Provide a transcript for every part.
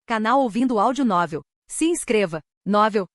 Canal Ouvindo Áudio Novel. Se inscreva. Novel.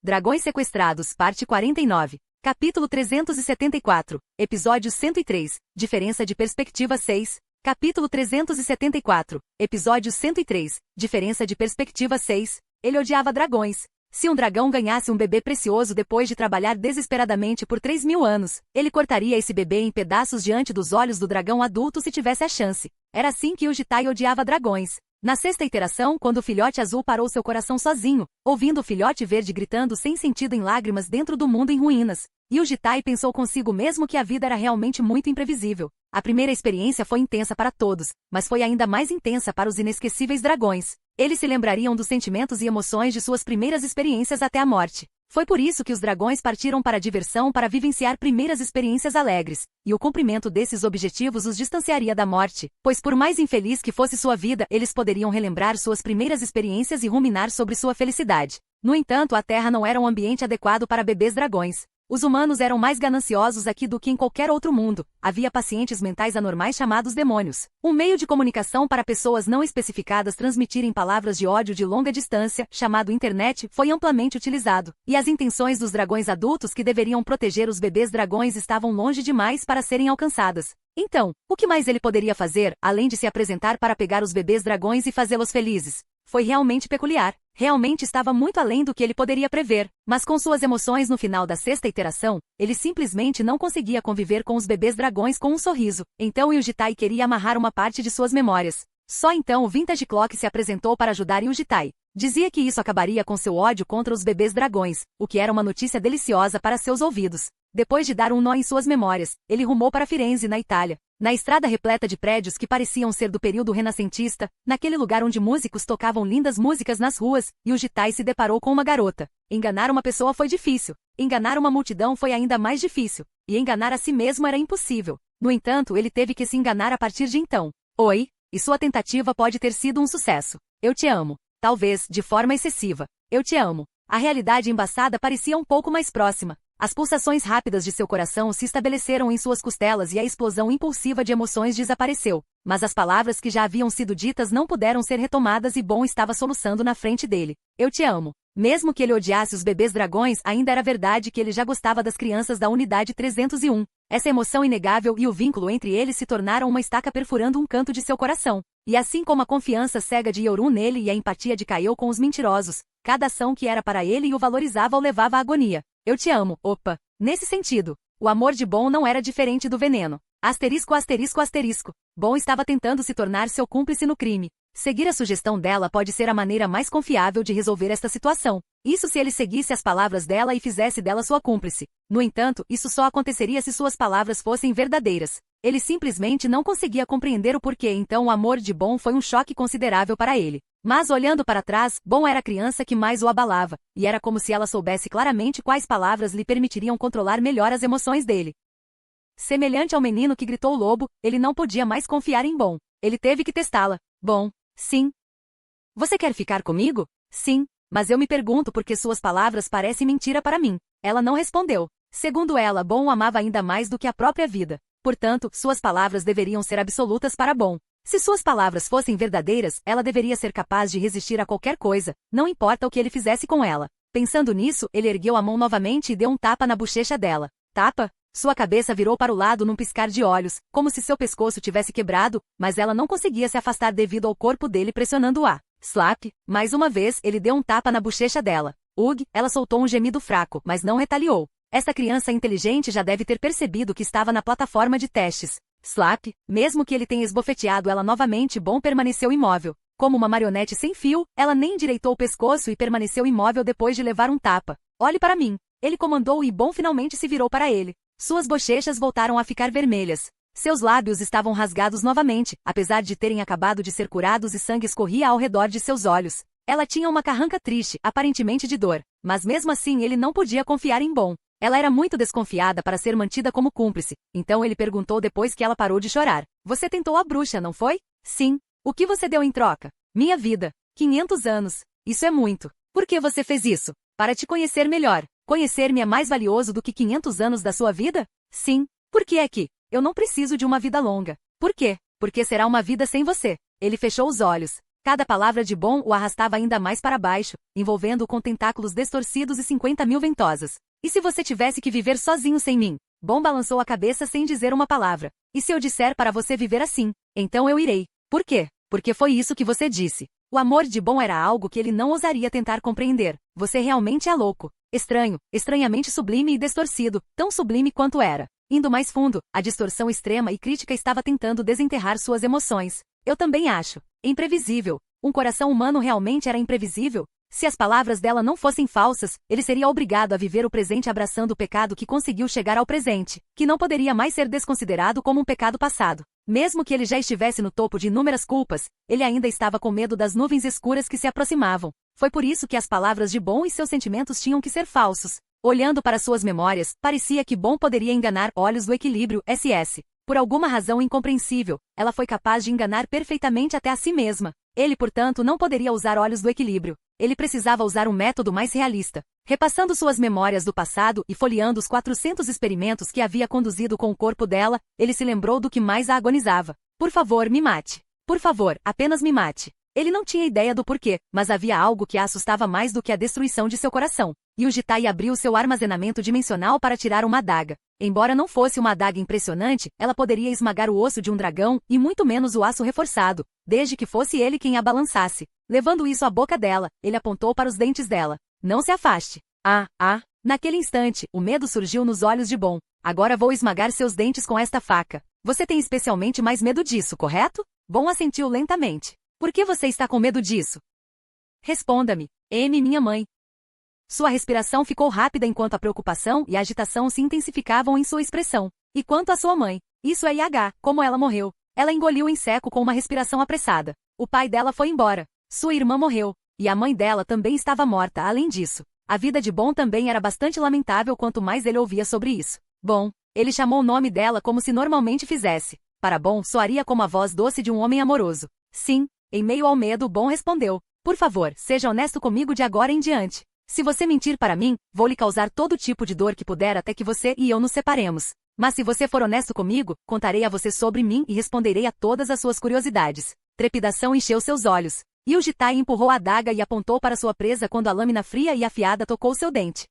Dragões Sequestrados, parte 49. Capítulo 374. Episódio 103. Diferença de perspectiva 6. Capítulo 374. Episódio 103. Diferença de perspectiva 6. Ele odiava dragões. Se um dragão ganhasse um bebê precioso depois de trabalhar desesperadamente por 3.000 anos, ele cortaria esse bebê em pedaços diante dos olhos do dragão adulto se tivesse a chance. Era assim que o Jitai odiava dragões. Na sexta iteração, quando o filhote azul parou seu coração sozinho, ouvindo o filhote verde gritando sem sentido em lágrimas dentro do mundo em ruínas, e o Jitai pensou consigo mesmo que a vida era realmente muito imprevisível. A primeira experiência foi intensa para todos, mas foi ainda mais intensa para os inesquecíveis dragões. Eles se lembrariam dos sentimentos e emoções de suas primeiras experiências até a morte. Foi por isso que os dragões partiram para a diversão para vivenciar primeiras experiências alegres, e o cumprimento desses objetivos os distanciaria da morte, pois por mais infeliz que fosse sua vida, eles poderiam relembrar suas primeiras experiências e ruminar sobre sua felicidade. No entanto, a Terra não era um ambiente adequado para bebês dragões. Os humanos eram mais gananciosos aqui do que em qualquer outro mundo. Havia pacientes mentais anormais chamados demônios. Um meio de comunicação para pessoas não especificadas transmitirem palavras de ódio de longa distância, chamado internet, foi amplamente utilizado. E as intenções dos dragões adultos que deveriam proteger os bebês dragões estavam longe demais para serem alcançadas. Então, o que mais ele poderia fazer, além de se apresentar para pegar os bebês dragões e fazê-los felizes? Foi realmente peculiar. Realmente estava muito além do que ele poderia prever, mas com suas emoções no final da sexta iteração, ele simplesmente não conseguia conviver com os bebês dragões com um sorriso. Então Yujitai queria amarrar uma parte de suas memórias. Só então o Vintage Clock se apresentou para ajudar Yujitai. Dizia que isso acabaria com seu ódio contra os bebês dragões, o que era uma notícia deliciosa para seus ouvidos. Depois de dar um nó em suas memórias, ele rumou para Firenze, na Itália. Na estrada repleta de prédios que pareciam ser do período renascentista, naquele lugar onde músicos tocavam lindas músicas nas ruas, Yujitai se deparou com uma garota. Enganar uma pessoa foi difícil. Enganar uma multidão foi ainda mais difícil. E enganar a si mesmo era impossível. No entanto, ele teve que se enganar a partir de então. Oi, e sua tentativa pode ter sido um sucesso. Eu te amo. Talvez, de forma excessiva. Eu te amo. A realidade embaçada parecia um pouco mais próxima. As pulsações rápidas de seu coração se estabeleceram em suas costelas e a explosão impulsiva de emoções desapareceu. Mas as palavras que já haviam sido ditas não puderam ser retomadas e Bon estava soluçando na frente dele. Eu te amo. Mesmo que ele odiasse os bebês dragões, ainda era verdade que ele já gostava das crianças da unidade 301. Essa emoção inegável e o vínculo entre eles se tornaram uma estaca perfurando um canto de seu coração. E assim como a confiança cega de Yorun nele e a empatia de Kaio com os mentirosos, cada ação que era para ele e o valorizava o levava à agonia. Eu te amo, opa. Nesse sentido, o amor de Bon não era diferente do veneno. Asterisco, asterisco, asterisco. Bon estava tentando se tornar seu cúmplice no crime. Seguir a sugestão dela pode ser a maneira mais confiável de resolver esta situação. Isso se ele seguisse as palavras dela e fizesse dela sua cúmplice. No entanto, isso só aconteceria se suas palavras fossem verdadeiras. Ele simplesmente não conseguia compreender o porquê, então o amor de Bon foi um choque considerável para ele. Mas olhando para trás, Bon era a criança que mais o abalava, e era como se ela soubesse claramente quais palavras lhe permitiriam controlar melhor as emoções dele. Semelhante ao menino que gritou o lobo, ele não podia mais confiar em Bon. Ele teve que testá-la. Bon, sim. Você quer ficar comigo? Sim, mas eu me pergunto por que suas palavras parecem mentira para mim. Ela não respondeu. Segundo ela, Bon o amava ainda mais do que a própria vida. Portanto, suas palavras deveriam ser absolutas para Bon. Se suas palavras fossem verdadeiras, ela deveria ser capaz de resistir a qualquer coisa, não importa o que ele fizesse com ela. Pensando nisso, ele ergueu a mão novamente e deu um tapa na bochecha dela. Tapa? Sua cabeça virou para o lado num piscar de olhos, como se seu pescoço tivesse quebrado, mas ela não conseguia se afastar devido ao corpo dele pressionando-a. Slap! Mais uma vez, ele deu um tapa na bochecha dela. Ugh! Ela soltou um gemido fraco, mas não retaliou. Esta criança inteligente já deve ter percebido que estava na plataforma de testes. Slap! Mesmo que ele tenha esbofeteado ela novamente, Bon permaneceu imóvel. Como uma marionete sem fio, ela nem endireitou o pescoço e permaneceu imóvel depois de levar um tapa. Olhe para mim. Ele comandou e Bon finalmente se virou para ele. Suas bochechas voltaram a ficar vermelhas. Seus lábios estavam rasgados novamente, apesar de terem acabado de ser curados e sangue escorria ao redor de seus olhos. Ela tinha uma carranca triste, aparentemente de dor, mas mesmo assim ele não podia confiar em Bon. Ela era muito desconfiada para ser mantida como cúmplice, então ele perguntou depois que ela parou de chorar. Você tentou a bruxa, não foi? Sim. O que você deu em troca? Minha vida. 500 anos. Isso é muito. Por que você fez isso? Para te conhecer melhor. Conhecer-me é mais valioso do que 500 anos da sua vida? Sim. Por que é que eu não preciso de uma vida longa? Por quê? Porque será uma vida sem você. Ele fechou os olhos. Cada palavra de Bom o arrastava ainda mais para baixo, envolvendo-o com tentáculos distorcidos e 50.000 ventosas. E se você tivesse que viver sozinho sem mim? Bom balançou a cabeça sem dizer uma palavra. E se eu disser para você viver assim? Então eu irei. Por quê? Porque foi isso que você disse. O amor de Bom era algo que ele não ousaria tentar compreender. Você realmente é louco. Estranho, estranhamente sublime e distorcido, tão sublime quanto era. Indo mais fundo, a distorção extrema e crítica estava tentando desenterrar suas emoções. Eu também acho. Imprevisível. Um coração humano realmente era imprevisível? Se as palavras dela não fossem falsas, ele seria obrigado a viver o presente abraçando o pecado que conseguiu chegar ao presente, que não poderia mais ser desconsiderado como um pecado passado. Mesmo que ele já estivesse no topo de inúmeras culpas, ele ainda estava com medo das nuvens escuras que se aproximavam. Foi por isso que as palavras de Bom e seus sentimentos tinham que ser falsos. Olhando para suas memórias, parecia que Bom poderia enganar olhos do equilíbrio SS. Por alguma razão incompreensível, ela foi capaz de enganar perfeitamente até a si mesma. Ele, portanto, não poderia usar olhos do equilíbrio. Ele precisava usar um método mais realista. Repassando suas memórias do passado e folheando os 400 experimentos que havia conduzido com o corpo dela, ele se lembrou do que mais a agonizava. Por favor, me mate. Por favor, apenas me mate. Ele não tinha ideia do porquê, mas havia algo que a assustava mais do que a destruição de seu coração. E o Jitai abriu seu armazenamento dimensional para tirar uma adaga. Embora não fosse uma adaga impressionante, ela poderia esmagar o osso de um dragão, e muito menos o aço reforçado, desde que fosse ele quem a balançasse. Levando isso à boca dela, ele apontou para os dentes dela. Não se afaste. Naquele instante, o medo surgiu nos olhos de Bom. Agora vou esmagar seus dentes com esta faca. Você tem especialmente mais medo disso, correto? Bom assentiu lentamente. Por que você está com medo disso? Responda-me, M, minha mãe. Sua respiração ficou rápida enquanto a preocupação e a agitação se intensificavam em sua expressão. E quanto à sua mãe? Isso é IH, como ela morreu. Ela engoliu em seco com uma respiração apressada. O pai dela foi embora. Sua irmã morreu. E a mãe dela também estava morta, além disso. A vida de Bom também era bastante lamentável quanto mais ele ouvia sobre isso. Bom, ele chamou o nome dela como se normalmente fizesse. Para Bom, soaria como a voz doce de um homem amoroso. Sim, em meio ao medo, Bom respondeu. Por favor, seja honesto comigo de agora em diante. Se você mentir para mim, vou lhe causar todo tipo de dor que puder até que você e eu nos separemos. Mas se você for honesto comigo, contarei a você sobre mim e responderei a todas as suas curiosidades. Trepidação encheu seus olhos. E o Jitai empurrou a adaga e apontou para sua presa quando a lâmina fria e afiada tocou seu dente.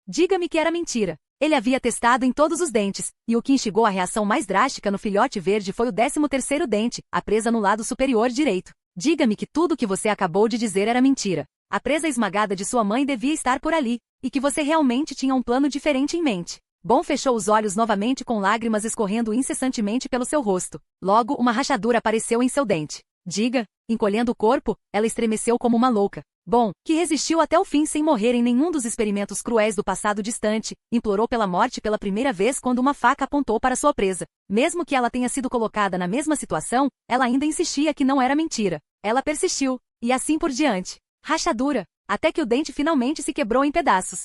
Diga-me que era mentira. Ele havia testado em todos os dentes, e o que instigou a reação mais drástica no filhote verde foi o 13º dente, a presa no lado superior direito. Diga-me que tudo o que você acabou de dizer era mentira. A presa esmagada de sua mãe devia estar por ali, e que você realmente tinha um plano diferente em mente. Bom fechou os olhos novamente com lágrimas escorrendo incessantemente pelo seu rosto. Logo, uma rachadura apareceu em seu dente. Diga, encolhendo o corpo, ela estremeceu como uma louca. Bom, que resistiu até o fim sem morrer em nenhum dos experimentos cruéis do passado distante, implorou pela morte pela primeira vez quando uma faca apontou para sua presa. Mesmo que ela tenha sido colocada na mesma situação, ela ainda insistia que não era mentira. Ela persistiu, e assim por diante. Rachadura, até que o dente finalmente se quebrou em pedaços.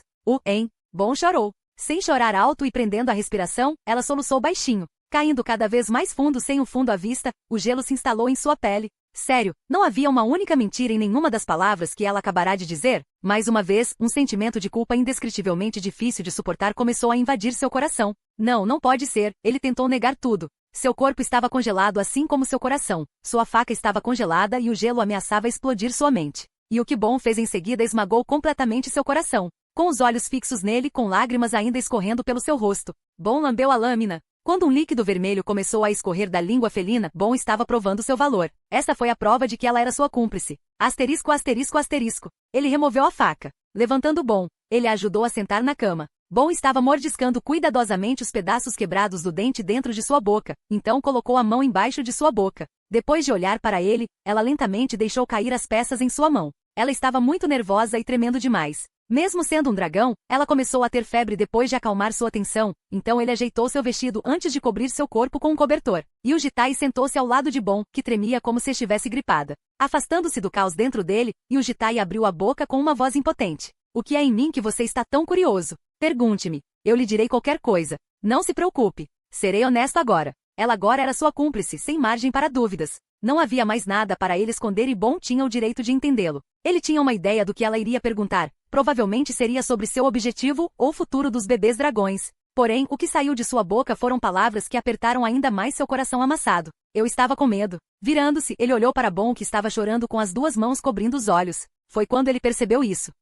Bom chorou. Sem chorar alto e prendendo a respiração, ela soluçou baixinho. Caindo cada vez mais fundo sem o fundo à vista, o gelo se instalou em sua pele. Sério, não havia uma única mentira em nenhuma das palavras que ela acabará de dizer? Mais uma vez, um sentimento de culpa indescritivelmente difícil de suportar começou a invadir seu coração. Não pode ser, ele tentou negar tudo. Seu corpo estava congelado assim como seu coração. Sua faca estava congelada e o gelo ameaçava explodir sua mente. E o que Bom fez em seguida esmagou completamente seu coração. Com os olhos fixos nele, com lágrimas ainda escorrendo pelo seu rosto. Bom lambeu a lâmina. Quando um líquido vermelho começou a escorrer da língua felina, Bom estava provando seu valor. Essa foi a prova de que ela era sua cúmplice. Asterisco, asterisco, asterisco. Ele removeu a faca. Levantando Bom, ele a ajudou a sentar na cama. Bom estava mordiscando cuidadosamente os pedaços quebrados do dente dentro de sua boca, então colocou a mão embaixo de sua boca. Depois de olhar para ele, ela lentamente deixou cair as peças em sua mão. Ela estava muito nervosa e tremendo demais. Mesmo sendo um dragão, ela começou a ter febre depois de acalmar sua tensão, então ele ajeitou seu vestido antes de cobrir seu corpo com um cobertor. E o Jitai sentou-se ao lado de Bom, que tremia como se estivesse gripada. Afastando-se do caos dentro dele, e o Jitai abriu a boca com uma voz impotente. O que é em mim que você está tão curioso? Pergunte-me. Eu lhe direi qualquer coisa. Não se preocupe. Serei honesto agora. Ela agora era sua cúmplice, sem margem para dúvidas. Não havia mais nada para ele esconder e Bom tinha o direito de entendê-lo. Ele tinha uma ideia do que ela iria perguntar. Provavelmente seria sobre seu objetivo ou futuro dos bebês dragões. Porém, o que saiu de sua boca foram palavras que apertaram ainda mais seu coração amassado. Eu estava com medo. Virando-se, ele olhou para Bon, que estava chorando com as 2 mãos cobrindo os olhos. Foi quando ele percebeu isso.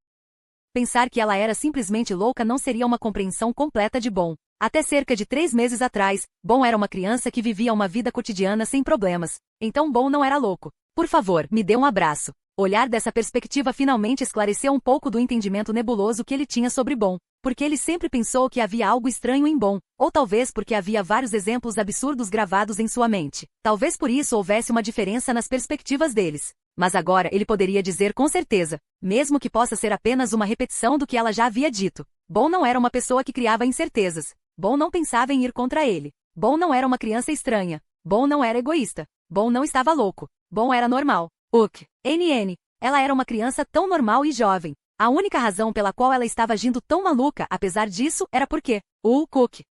Pensar que ela era simplesmente louca não seria uma compreensão completa de Bon. Até cerca de 3 meses atrás, Bon era uma criança que vivia uma vida cotidiana sem problemas. Então Bon não era louco. Por favor, me dê um abraço. Olhar dessa perspectiva finalmente esclareceu um pouco do entendimento nebuloso que ele tinha sobre Bon. Porque ele sempre pensou que havia algo estranho em Bon, ou talvez porque havia vários exemplos absurdos gravados em sua mente. Talvez por isso houvesse uma diferença nas perspectivas deles. Mas agora ele poderia dizer com certeza, mesmo que possa ser apenas uma repetição do que ela já havia dito. Bon não era uma pessoa que criava incertezas. Bon não pensava em ir contra ele. Bon não era uma criança estranha. Bon não era egoísta. Bon não estava louco. Bon era normal. NN. Ela era uma criança tão normal e jovem. A única razão pela qual ela estava agindo tão maluca, apesar disso, era porque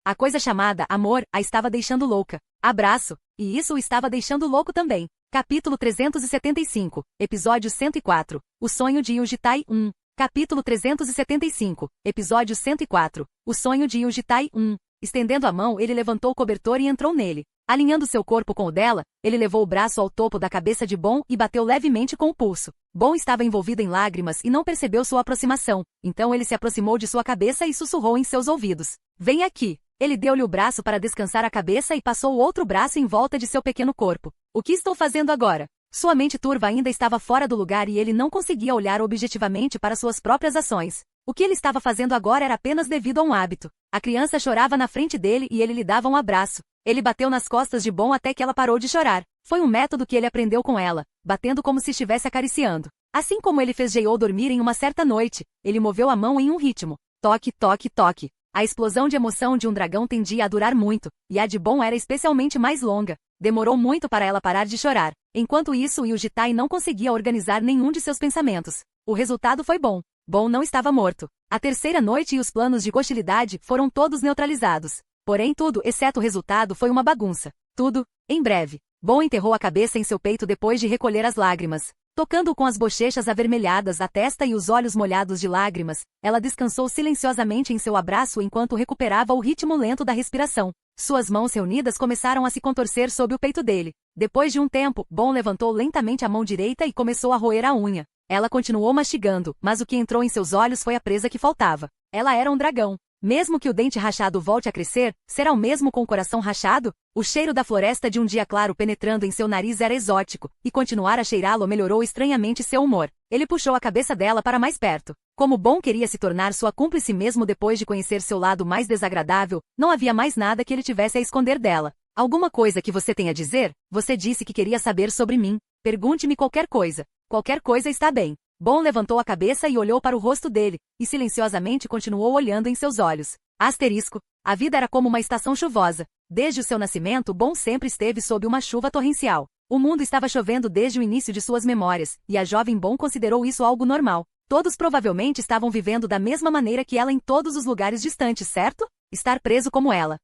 a coisa chamada amor, a estava deixando louca. Abraço. E isso o estava deixando louco também. Capítulo 375, Episódio 104, O Sonho de Yuji Tai 1. Capítulo 375, Episódio 104, O Sonho de Yuji Tai 1. Estendendo a mão, ele levantou o cobertor e entrou nele. Alinhando seu corpo com o dela, ele levou o braço ao topo da cabeça de Bon e bateu levemente com o pulso. Bon estava envolvido em lágrimas e não percebeu sua aproximação, então ele se aproximou de sua cabeça e sussurrou em seus ouvidos. Vem aqui. Ele deu-lhe o braço para descansar a cabeça e passou o outro braço em volta de seu pequeno corpo. O que estou fazendo agora? Sua mente turva ainda estava fora do lugar e ele não conseguia olhar objetivamente para suas próprias ações. O que ele estava fazendo agora era apenas devido a um hábito. A criança chorava na frente dele e ele lhe dava um abraço. Ele bateu nas costas de Bon até que ela parou de chorar. Foi um método que ele aprendeu com ela, batendo como se estivesse acariciando. Assim como ele fez J.O. dormir em uma certa noite, ele moveu a mão em um ritmo. Toque, toque, toque. A explosão de emoção de um dragão tendia a durar muito, e a de Bon era especialmente mais longa. Demorou muito para ela parar de chorar. Enquanto isso, Yuji Tai não conseguia organizar nenhum de seus pensamentos. O resultado foi bom. Bon não estava morto. A terceira noite e os planos de hostilidade foram todos neutralizados. Porém tudo, exceto o resultado, foi uma bagunça. Tudo, em breve. Bon enterrou a cabeça em seu peito depois de recolher as lágrimas. Tocando com as bochechas avermelhadas a testa e os olhos molhados de lágrimas, ela descansou silenciosamente em seu abraço enquanto recuperava o ritmo lento da respiração. Suas mãos reunidas começaram a se contorcer sob o peito dele. Depois de um tempo, Bon levantou lentamente a mão direita e começou a roer a unha. Ela continuou mastigando, mas o que entrou em seus olhos foi a presa que faltava. Ela era um dragão. Mesmo que o dente rachado volte a crescer, será o mesmo com o coração rachado? O cheiro da floresta de um dia claro penetrando em seu nariz era exótico, e continuar a cheirá-lo melhorou estranhamente seu humor. Ele puxou a cabeça dela para mais perto. Como Bon queria se tornar sua cúmplice mesmo depois de conhecer seu lado mais desagradável, não havia mais nada que ele tivesse a esconder dela. Alguma coisa que você tem a dizer? Você disse que queria saber sobre mim. Pergunte-me qualquer coisa. Qualquer coisa está bem. Bon levantou a cabeça e olhou para o rosto dele, e silenciosamente continuou olhando em seus olhos. Asterisco. A vida era como uma estação chuvosa. Desde o seu nascimento, Bon sempre esteve sob uma chuva torrencial. O mundo estava chovendo desde o início de suas memórias, e a jovem Bon considerou isso algo normal. Todos provavelmente estavam vivendo da mesma maneira que ela em todos os lugares distantes, certo? Estar preso como ela.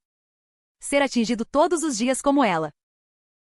Ser atingido todos os dias como ela.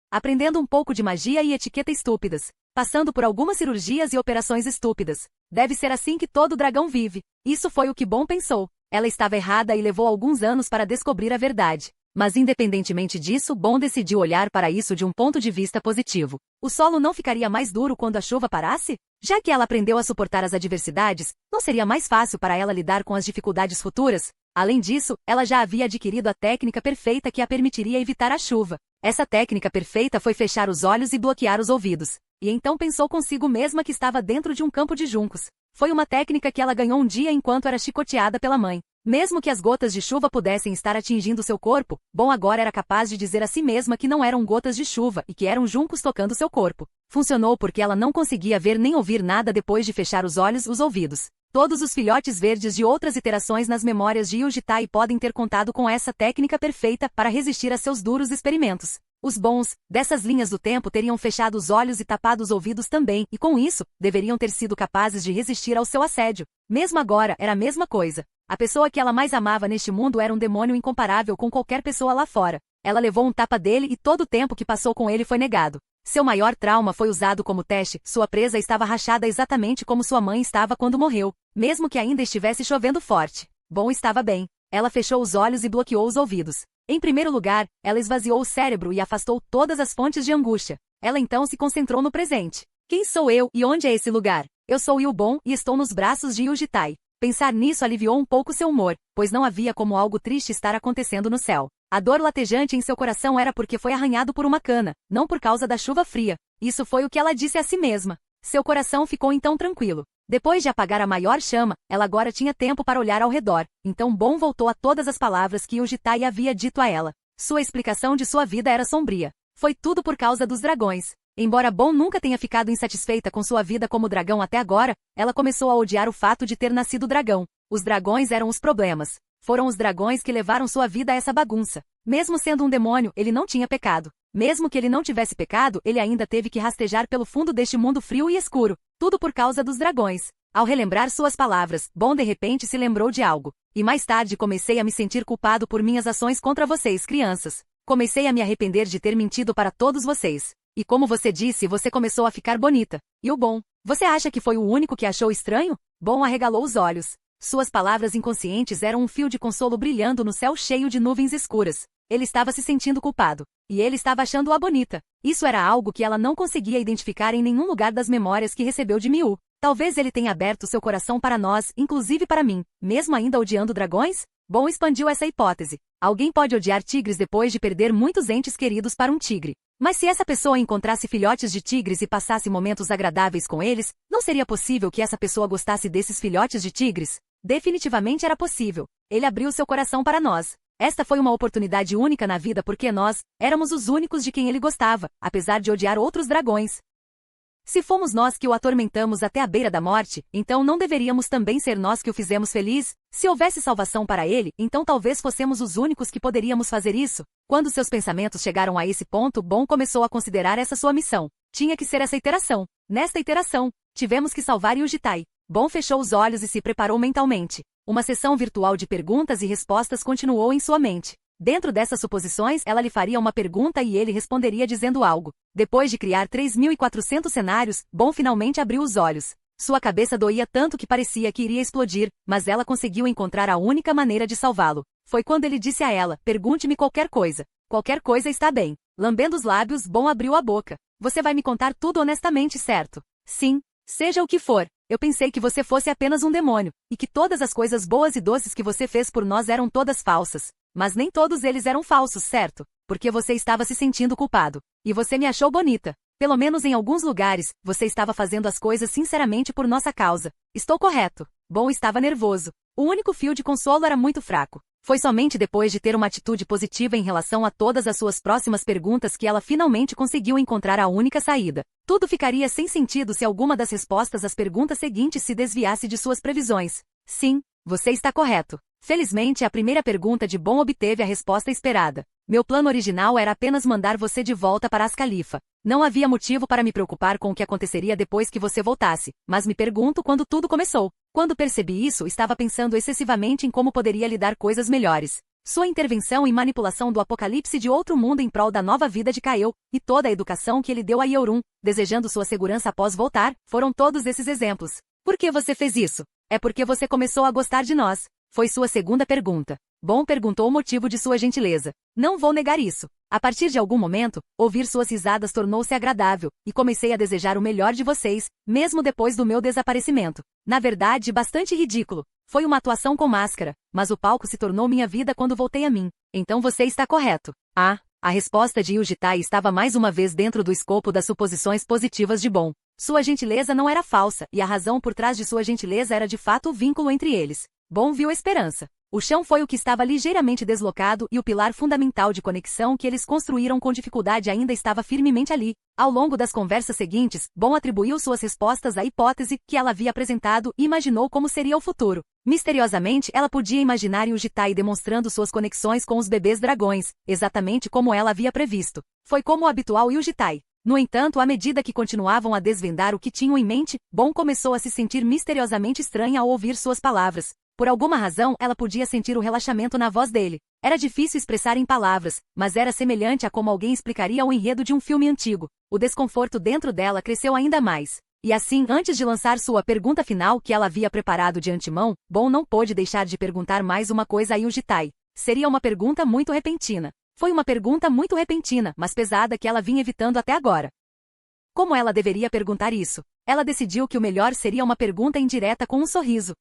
Aprendendo um pouco de magia e etiqueta estúpidas. Passando por algumas cirurgias e operações estúpidas. Deve ser assim que todo dragão vive. Isso foi o que Bon pensou. Ela estava errada e levou alguns anos para descobrir a verdade. Mas independentemente disso, Bon decidiu olhar para isso de um ponto de vista positivo. O solo não ficaria mais duro quando a chuva parasse? Já que ela aprendeu a suportar as adversidades, não seria mais fácil para ela lidar com as dificuldades futuras? Além disso, ela já havia adquirido a técnica perfeita que a permitiria evitar a chuva. Essa técnica perfeita foi fechar os olhos e bloquear os ouvidos. E então pensou consigo mesma que estava dentro de um campo de juncos. Foi uma técnica que ela ganhou um dia enquanto era chicoteada pela mãe. Mesmo que as gotas de chuva pudessem estar atingindo seu corpo, Bon agora era capaz de dizer a si mesma que não eram gotas de chuva e que eram juncos tocando seu corpo. Funcionou porque ela não conseguia ver nem ouvir nada depois de fechar os olhos e os ouvidos. Todos os filhotes verdes de outras iterações nas memórias de Yuji Tai podem ter contado com essa técnica perfeita para resistir a seus duros experimentos. Os bons, dessas linhas do tempo teriam fechado os olhos e tapado os ouvidos também, e com isso, deveriam ter sido capazes de resistir ao seu assédio. Mesmo agora, era a mesma coisa. A pessoa que ela mais amava neste mundo era um demônio incomparável com qualquer pessoa lá fora. Ela levou um tapa dele e todo o tempo que passou com ele foi negado. Seu maior trauma foi usado como teste, sua presa estava rachada exatamente como sua mãe estava quando morreu, mesmo que ainda estivesse chovendo forte. Bon estava bem. Ela fechou os olhos e bloqueou os ouvidos. Em primeiro lugar, ela esvaziou o cérebro e afastou todas as fontes de angústia. Ela então se concentrou no presente. Quem sou eu e onde é esse lugar? Eu sou Yubon e estou nos braços de Yujitai. Pensar nisso aliviou um pouco seu humor, pois não havia como algo triste estar acontecendo no céu. A dor latejante em seu coração era porque foi arranhado por uma cana, não por causa da chuva fria. Isso foi o que ela disse a si mesma. Seu coração ficou então tranquilo. Depois de apagar a maior chama, ela agora tinha tempo para olhar ao redor. Então Bon voltou a todas as palavras que Yujitai havia dito a ela. Sua explicação de sua vida era sombria. Foi tudo por causa dos dragões. Embora Bon nunca tenha ficado insatisfeita com sua vida como dragão até agora, ela começou a odiar o fato de ter nascido dragão. Os dragões eram os problemas. Foram os dragões que levaram sua vida a essa bagunça. Mesmo sendo um demônio, ele não tinha pecado. Mesmo que ele não tivesse pecado, ele ainda teve que rastejar pelo fundo deste mundo frio e escuro. Tudo por causa dos dragões. Ao relembrar suas palavras, Bon de repente se lembrou de algo. E mais tarde comecei a me sentir culpado por minhas ações contra vocês, crianças. Comecei a me arrepender de ter mentido para todos vocês. E como você disse, você começou a ficar bonita. E o Bon? Você acha que foi o único que achou estranho? Bon arregalou os olhos. Suas palavras inconscientes eram um fio de consolo brilhando no céu cheio de nuvens escuras. Ele estava se sentindo culpado. E ele estava achando-a bonita. Isso era algo que ela não conseguia identificar em nenhum lugar das memórias que recebeu de Miu. Talvez ele tenha aberto seu coração para nós, inclusive para mim, mesmo ainda odiando dragões? Bon expandiu essa hipótese. Alguém pode odiar tigres depois de perder muitos entes queridos para um tigre. Mas se essa pessoa encontrasse filhotes de tigres e passasse momentos agradáveis com eles, não seria possível que essa pessoa gostasse desses filhotes de tigres? Definitivamente era possível. Ele abriu seu coração para nós. Esta foi uma oportunidade única na vida porque nós éramos os únicos de quem ele gostava, apesar de odiar outros dragões. Se fomos nós que o atormentamos até a beira da morte, então não deveríamos também ser nós que o fizemos feliz? Se houvesse salvação para ele, então talvez fossemos os únicos que poderíamos fazer isso? Quando seus pensamentos chegaram a esse ponto, Bon começou a considerar essa sua missão. Tinha que ser essa iteração. Nesta iteração, tivemos que salvar Yujitai. Bon fechou os olhos e se preparou mentalmente. Uma sessão virtual de perguntas e respostas continuou em sua mente. Dentro dessas suposições, ela lhe faria uma pergunta e ele responderia dizendo algo. Depois de criar 3.400 cenários, Bon finalmente abriu os olhos. Sua cabeça doía tanto que parecia que iria explodir, mas ela conseguiu encontrar a única maneira de salvá-lo. Foi quando ele disse a ela, pergunte-me qualquer coisa. Qualquer coisa está bem. Lambendo os lábios, Bon abriu a boca. Você vai me contar tudo honestamente, certo? Sim. Seja o que for. Eu pensei que você fosse apenas um demônio, e que todas as coisas boas e doces que você fez por nós eram todas falsas. Mas nem todos eles eram falsos, certo? Porque você estava se sentindo culpado. E você me achou bonita. Pelo menos em alguns lugares, você estava fazendo as coisas sinceramente por nossa causa. Estou correto. Bon estava nervoso. O único fio de consolo era muito fraco. Foi somente depois de ter uma atitude positiva em relação a todas as suas próximas perguntas que ela finalmente conseguiu encontrar a única saída. Tudo ficaria sem sentido se alguma das respostas às perguntas seguintes se desviasse de suas previsões. Sim, você está correto. Felizmente, a primeira pergunta de Bon obteve a resposta esperada. Meu plano original era apenas mandar você de volta para As Khalifa. Não havia motivo para me preocupar com o que aconteceria depois que você voltasse, mas me pergunto quando tudo começou. Quando percebi isso, estava pensando excessivamente em como poderia lhe dar coisas melhores. Sua intervenção e manipulação do apocalipse de outro mundo em prol da nova vida de Kael, e toda a educação que ele deu a Yeorum, desejando sua segurança após voltar, foram todos esses exemplos. Por que você fez isso? É porque você começou a gostar de nós. Foi sua segunda pergunta. Bon perguntou o motivo de sua gentileza. Não vou negar isso. A partir de algum momento, ouvir suas risadas tornou-se agradável, e comecei a desejar o melhor de vocês, mesmo depois do meu desaparecimento. Na verdade, bastante ridículo. Foi uma atuação com máscara, mas o palco se tornou minha vida quando voltei a mim. Então você está correto. Ah, a resposta de Yujitai estava mais uma vez dentro do escopo das suposições positivas de Bon. Sua gentileza não era falsa, e a razão por trás de sua gentileza era de fato o vínculo entre eles. Bon viu a esperança. O chão foi o que estava ligeiramente deslocado e o pilar fundamental de conexão que eles construíram com dificuldade ainda estava firmemente ali. Ao longo das conversas seguintes, Bon atribuiu suas respostas à hipótese que ela havia apresentado e imaginou como seria o futuro. Misteriosamente, ela podia imaginar Yujitai demonstrando suas conexões com os bebês dragões, exatamente como ela havia previsto. Foi como o habitual Yujitai. No entanto, à medida que continuavam a desvendar o que tinham em mente, Bon começou a se sentir misteriosamente estranha ao ouvir suas palavras. Por alguma razão, ela podia sentir o relaxamento na voz dele. Era difícil expressar em palavras, mas era semelhante a como alguém explicaria o enredo de um filme antigo. O desconforto dentro dela cresceu ainda mais. E assim, antes de lançar sua pergunta final que ela havia preparado de antemão, Bon não pôde deixar de perguntar mais uma coisa a Yujitai. Seria uma pergunta muito repentina. Foi uma pergunta muito repentina, mas pesada que ela vinha evitando até agora. Como ela deveria perguntar isso? Ela decidiu que o melhor seria uma pergunta indireta com um sorriso.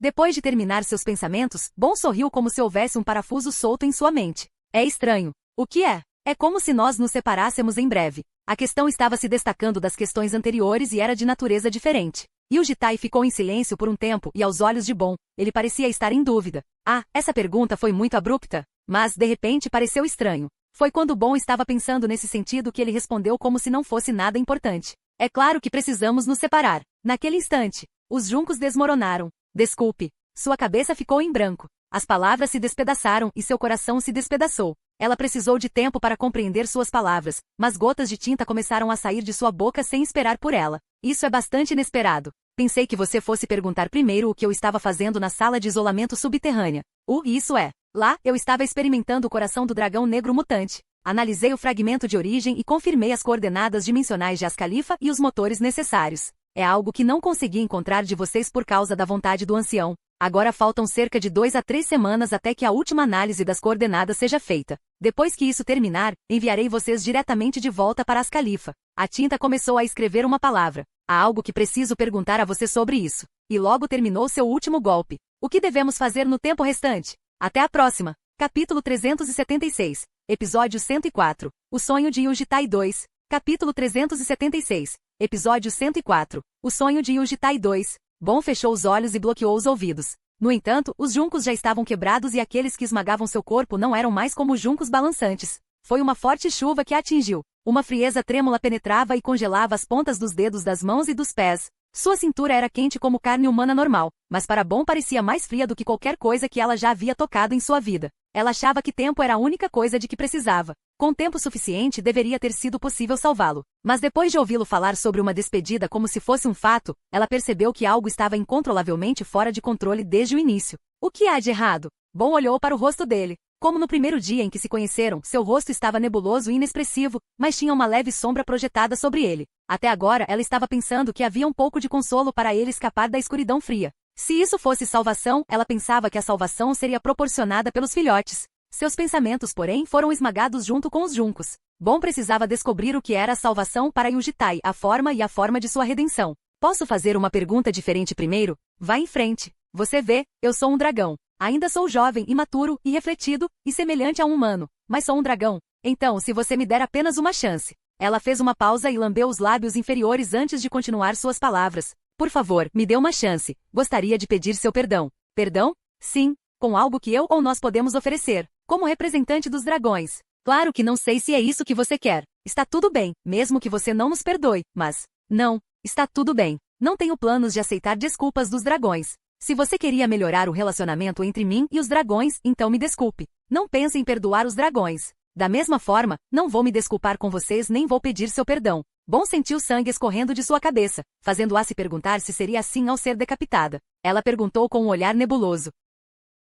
Depois de terminar seus pensamentos, Bon sorriu como se houvesse um parafuso solto em sua mente. É estranho. O que é? É como se nós nos separássemos em breve. A questão estava se destacando das questões anteriores e era de natureza diferente. Yujitai ficou em silêncio por um tempo e aos olhos de Bon, ele parecia estar em dúvida. Ah, essa pergunta foi muito abrupta, mas de repente pareceu estranho. Foi quando Bon estava pensando nesse sentido que ele respondeu como se não fosse nada importante. É claro que precisamos nos separar. Naquele instante, os juncos desmoronaram. Desculpe. Sua cabeça ficou em branco. As palavras se despedaçaram e seu coração se despedaçou. Ela precisou de tempo para compreender suas palavras, mas gotas de tinta começaram a sair de sua boca sem esperar por ela. Isso é bastante inesperado. Pensei que você fosse perguntar primeiro o que eu estava fazendo na sala de isolamento subterrânea. Isso é. Lá, eu estava experimentando o coração do dragão negro mutante. Analisei o fragmento de origem e confirmei as coordenadas dimensionais de As-Khalifa e os motores necessários. É algo que não consegui encontrar de vocês por causa da vontade do ancião. Agora faltam cerca de 2 a 3 semanas até que a última análise das coordenadas seja feita. Depois que isso terminar, enviarei vocês diretamente de volta para As-Khalifa. A tinta começou a escrever uma palavra. Há algo que preciso perguntar a você sobre isso. E logo terminou seu último golpe. O que devemos fazer no tempo restante? Até a próxima. Capítulo 376. Episódio 104. O sonho de Yujitai 2. Capítulo 376. Episódio 104. O sonho de Yujitai 2. Bon fechou os olhos e bloqueou os ouvidos. No entanto, os juncos já estavam quebrados e aqueles que esmagavam seu corpo não eram mais como juncos balançantes. Foi uma forte chuva que a atingiu. Uma frieza trêmula penetrava e congelava as pontas dos dedos das mãos e dos pés. Sua cintura era quente como carne humana normal, mas para Bon parecia mais fria do que qualquer coisa que ela já havia tocado em sua vida. Ela achava que tempo era a única coisa de que precisava. Com tempo suficiente deveria ter sido possível salvá-lo. Mas depois de ouvi-lo falar sobre uma despedida como se fosse um fato, ela percebeu que algo estava incontrolavelmente fora de controle desde o início. O que há de errado? Bon olhou para o rosto dele. Como no primeiro dia em que se conheceram, seu rosto estava nebuloso e inexpressivo, mas tinha uma leve sombra projetada sobre ele. Até agora ela estava pensando que havia um pouco de consolo para ele escapar da escuridão fria. Se isso fosse salvação, ela pensava que a salvação seria proporcionada pelos filhotes. Seus pensamentos, porém, foram esmagados junto com os juncos. Bon precisava descobrir o que era a salvação para Yujitai, a forma de sua redenção. Posso fazer uma pergunta diferente primeiro? Vá em frente. Você vê, eu sou um dragão. Ainda sou jovem, imaturo, irrefletido, e semelhante a um humano, mas sou um dragão. Então, se você me der apenas uma chance. Ela fez uma pausa e lambeu os lábios inferiores antes de continuar suas palavras. Por favor, me dê uma chance. Gostaria de pedir seu perdão. Perdão? Sim, com algo que eu ou nós podemos oferecer, como representante dos dragões. Claro que não sei se é isso que você quer. Está tudo bem, mesmo que você não nos perdoe, mas... Não, está tudo bem. Não tenho planos de aceitar desculpas dos dragões. Se você queria melhorar o relacionamento entre mim e os dragões, então me desculpe. Não pense em perdoar os dragões. Da mesma forma, não vou me desculpar com vocês nem vou pedir seu perdão. Bon sentiu sangue escorrendo de sua cabeça, fazendo-a se perguntar se seria assim ao ser decapitada. Ela perguntou com um olhar nebuloso.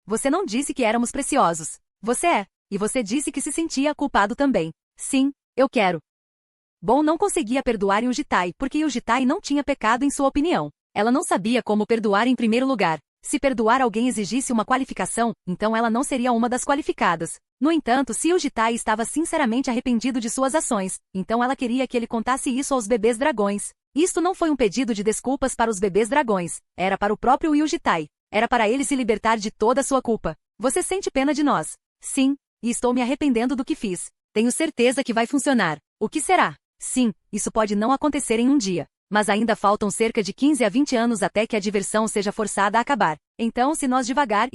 Você não disse que éramos preciosos. Você é. E você disse que se sentia culpado também. Sim, eu quero. Bon não conseguia perdoar Yujitai porque Yujitai não tinha pecado em sua opinião. Ela não sabia como perdoar em primeiro lugar. Se perdoar alguém exigisse uma qualificação, então ela não seria uma das qualificadas. No entanto, se Yujitai estava sinceramente arrependido de suas ações, então ela queria que ele contasse isso aos bebês dragões. Isto não foi um pedido de desculpas para os bebês dragões, era para o próprio Yujitai. Era para ele se libertar de toda a sua culpa. Você sente pena de nós? Sim, e estou me arrependendo do que fiz. Tenho certeza que vai funcionar. O que será? Sim, isso pode não acontecer em um dia. Mas ainda faltam cerca de 15 a 20 anos até que a diversão seja forçada a acabar. Então, se nós devagar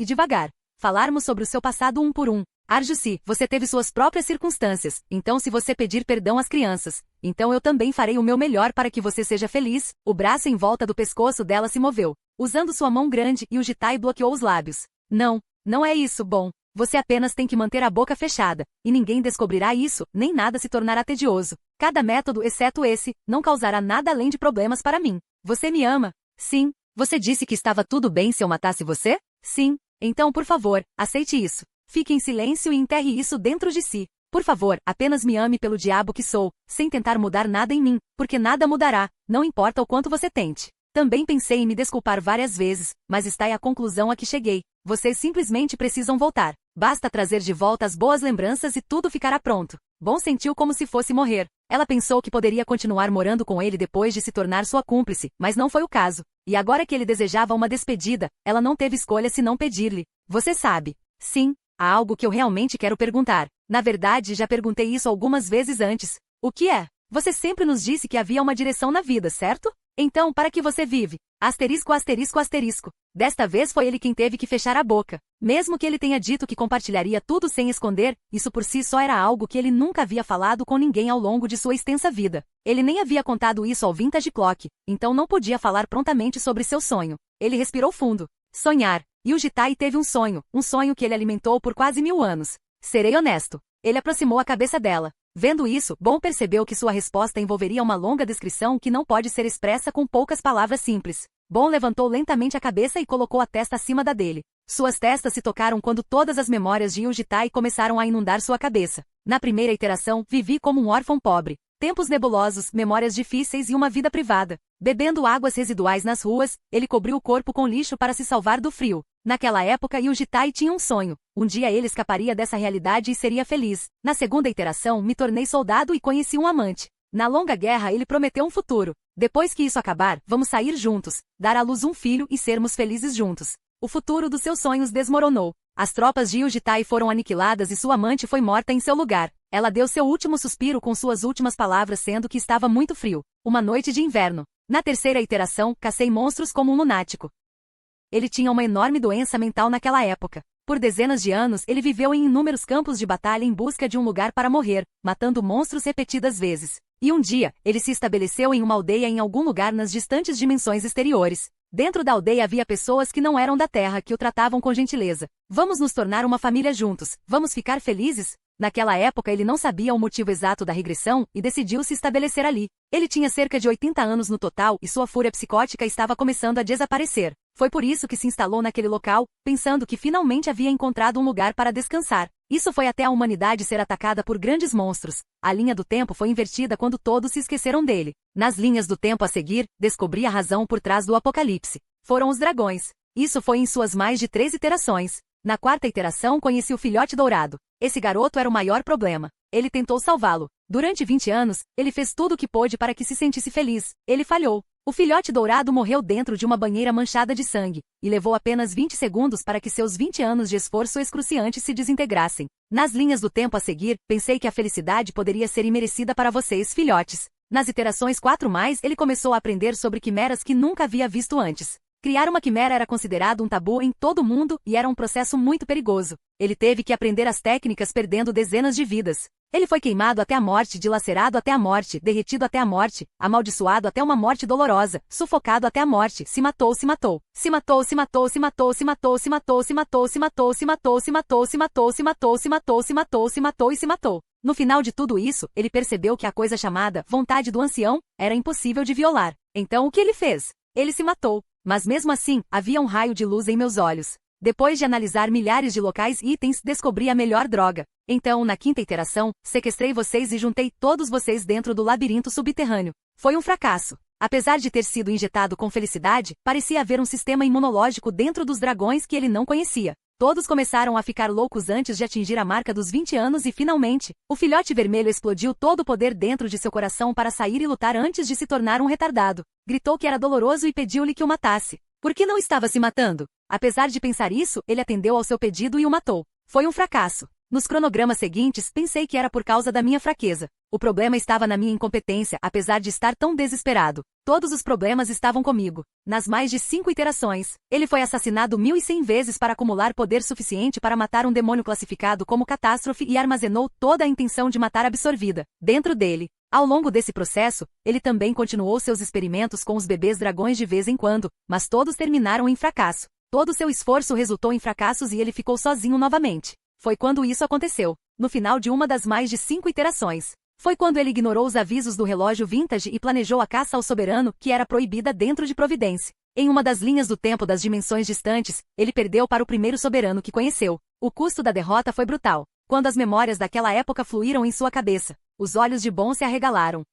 falarmos sobre o seu passado um por um. Arjusi, você teve suas próprias circunstâncias, então se você pedir perdão às crianças, então eu também farei o meu melhor para que você seja feliz. O braço em volta do pescoço dela se moveu. Usando sua mão grande, Yujitai bloqueou os lábios. Não, não é isso, Bon. Você apenas tem que manter a boca fechada, e ninguém descobrirá isso, nem nada se tornará tedioso. Cada método, exceto esse, não causará nada além de problemas para mim. Você me ama? Sim. Você disse que estava tudo bem se eu matasse você? Sim. Então, por favor, aceite isso. Fique em silêncio e enterre isso dentro de si. Por favor, apenas me ame pelo diabo que sou, sem tentar mudar nada em mim, porque nada mudará, não importa o quanto você tente. Também pensei em me desculpar várias vezes, mas está aí a conclusão a que cheguei. Vocês simplesmente precisam voltar. Basta trazer de volta as boas lembranças e tudo ficará pronto. Bom sentiu como se fosse morrer. Ela pensou que poderia continuar morando com ele depois de se tornar sua cúmplice, mas não foi o caso. E agora que ele desejava uma despedida, ela não teve escolha senão pedir-lhe. Você sabe? Sim, há algo que eu realmente quero perguntar. Na verdade, já perguntei isso algumas vezes antes. O que é? Você sempre nos disse que havia uma direção na vida, certo? Então, para que você vive? Asterisco, asterisco, asterisco. Desta vez foi ele quem teve que fechar a boca. Mesmo que ele tenha dito que compartilharia tudo sem esconder, isso por si só era algo que ele nunca havia falado com ninguém ao longo de sua extensa vida. Ele nem havia contado isso ao Vintage Clock, então não podia falar prontamente sobre seu sonho. Ele respirou fundo. Sonhar. Yuji Tai teve um sonho que ele alimentou por quase 1000 anos. Serei honesto. Ele aproximou a cabeça dela. Vendo isso, Bon percebeu que sua resposta envolveria uma longa descrição que não pode ser expressa com poucas palavras simples. Bon levantou lentamente a cabeça e colocou a testa acima da dele. Suas testas se tocaram quando todas as memórias de Yuji Tai começaram a inundar sua cabeça. Na primeira iteração, vivi como um órfão pobre. Tempos nebulosos, memórias difíceis e uma vida privada. Bebendo águas residuais nas ruas, ele cobriu o corpo com lixo para se salvar do frio. Naquela época, Yuji Tai tinha um sonho. Um dia ele escaparia dessa realidade e seria feliz. Na segunda iteração, me tornei soldado e conheci um amante. Na longa guerra, ele prometeu um futuro. Depois que isso acabar, vamos sair juntos, dar à luz um filho e sermos felizes juntos. O futuro dos seus sonhos desmoronou. As tropas de Yuji Tai foram aniquiladas e sua amante foi morta em seu lugar. Ela deu seu último suspiro com suas últimas palavras sendo que estava muito frio. Uma noite de inverno. Na terceira iteração, cacei monstros como um lunático. Ele tinha uma enorme doença mental naquela época. Por dezenas de anos, ele viveu em inúmeros campos de batalha em busca de um lugar para morrer, matando monstros repetidas vezes. E um dia, ele se estabeleceu em uma aldeia em algum lugar nas distantes dimensões exteriores. Dentro da aldeia havia pessoas que não eram da Terra que o tratavam com gentileza. Vamos nos tornar uma família juntos. Vamos ficar felizes? Naquela época ele não sabia o motivo exato da regressão e decidiu se estabelecer ali. Ele tinha cerca de 80 anos no total e sua fúria psicótica estava começando a desaparecer. Foi por isso que se instalou naquele local, pensando que finalmente havia encontrado um lugar para descansar. Isso foi até a humanidade ser atacada por grandes monstros. A linha do tempo foi invertida quando todos se esqueceram dele. Nas linhas do tempo a seguir, descobri a razão por trás do apocalipse. Foram os dragões. Isso foi em suas mais de 3 iterações. Na quarta iteração conheci o filhote dourado. Esse garoto era o maior problema. Ele tentou salvá-lo. Durante 20 anos, ele fez tudo o que pôde para que se sentisse feliz. Ele falhou. O filhote dourado morreu dentro de uma banheira manchada de sangue, e levou apenas 20 segundos para que seus 20 anos de esforço excruciante se desintegrassem. Nas linhas do tempo a seguir, pensei que a felicidade poderia ser imerecida para vocês, filhotes. Nas iterações 4+, ele começou a aprender sobre quimeras que nunca havia visto antes. Criar uma quimera era considerado um tabu em todo o mundo e era um processo muito perigoso. Ele teve que aprender as técnicas perdendo dezenas de vidas. Ele foi queimado até a morte, dilacerado até a morte, derretido até a morte, amaldiçoado até uma morte dolorosa, sufocado até a morte, se matou, se matou. Se matou, se matou, se matou, se matou, se matou, se matou, se matou, se matou, se matou, se matou, se matou, se matou, se matou, se matou e se matou. No final de tudo isso, ele percebeu que a coisa chamada vontade do ancião era impossível de violar. Então o que ele fez? Ele se matou. Mas mesmo assim, havia um raio de luz em meus olhos. Depois de analisar milhares de locais e itens, descobri a melhor droga. Então, na quinta iteração, sequestrei vocês e juntei todos vocês dentro do labirinto subterrâneo. Foi um fracasso. Apesar de ter sido injetado com felicidade, parecia haver um sistema imunológico dentro dos dragões que ele não conhecia. Todos começaram a ficar loucos antes de atingir a marca dos 20 anos e finalmente, o filhote vermelho explodiu todo o poder dentro de seu coração para sair e lutar antes de se tornar um retardado. Gritou que era doloroso e pediu-lhe que o matasse. Por que não estava se matando? Apesar de pensar isso, ele atendeu ao seu pedido e o matou. Foi um fracasso. Nos cronogramas seguintes, pensei que era por causa da minha fraqueza. O problema estava na minha incompetência, apesar de estar tão desesperado. Todos os problemas estavam comigo. Nas mais de 5 iterações, ele foi assassinado 1100 vezes para acumular poder suficiente para matar um demônio classificado como catástrofe e armazenou toda a intenção de matar absorvida dentro dele. Ao longo desse processo, ele também continuou seus experimentos com os bebês dragões de vez em quando, mas todos terminaram em fracasso. Todo seu esforço resultou em fracassos e ele ficou sozinho novamente. Foi quando isso aconteceu, no final de uma das mais de 5 iterações. Foi quando ele ignorou os avisos do relógio vintage e planejou a caça ao soberano, que era proibida dentro de Providência. Em uma das linhas do tempo das dimensões distantes, ele perdeu para o primeiro soberano que conheceu. O custo da derrota foi brutal. Quando as memórias daquela época fluíram em sua cabeça, os olhos de Bon se arregalaram.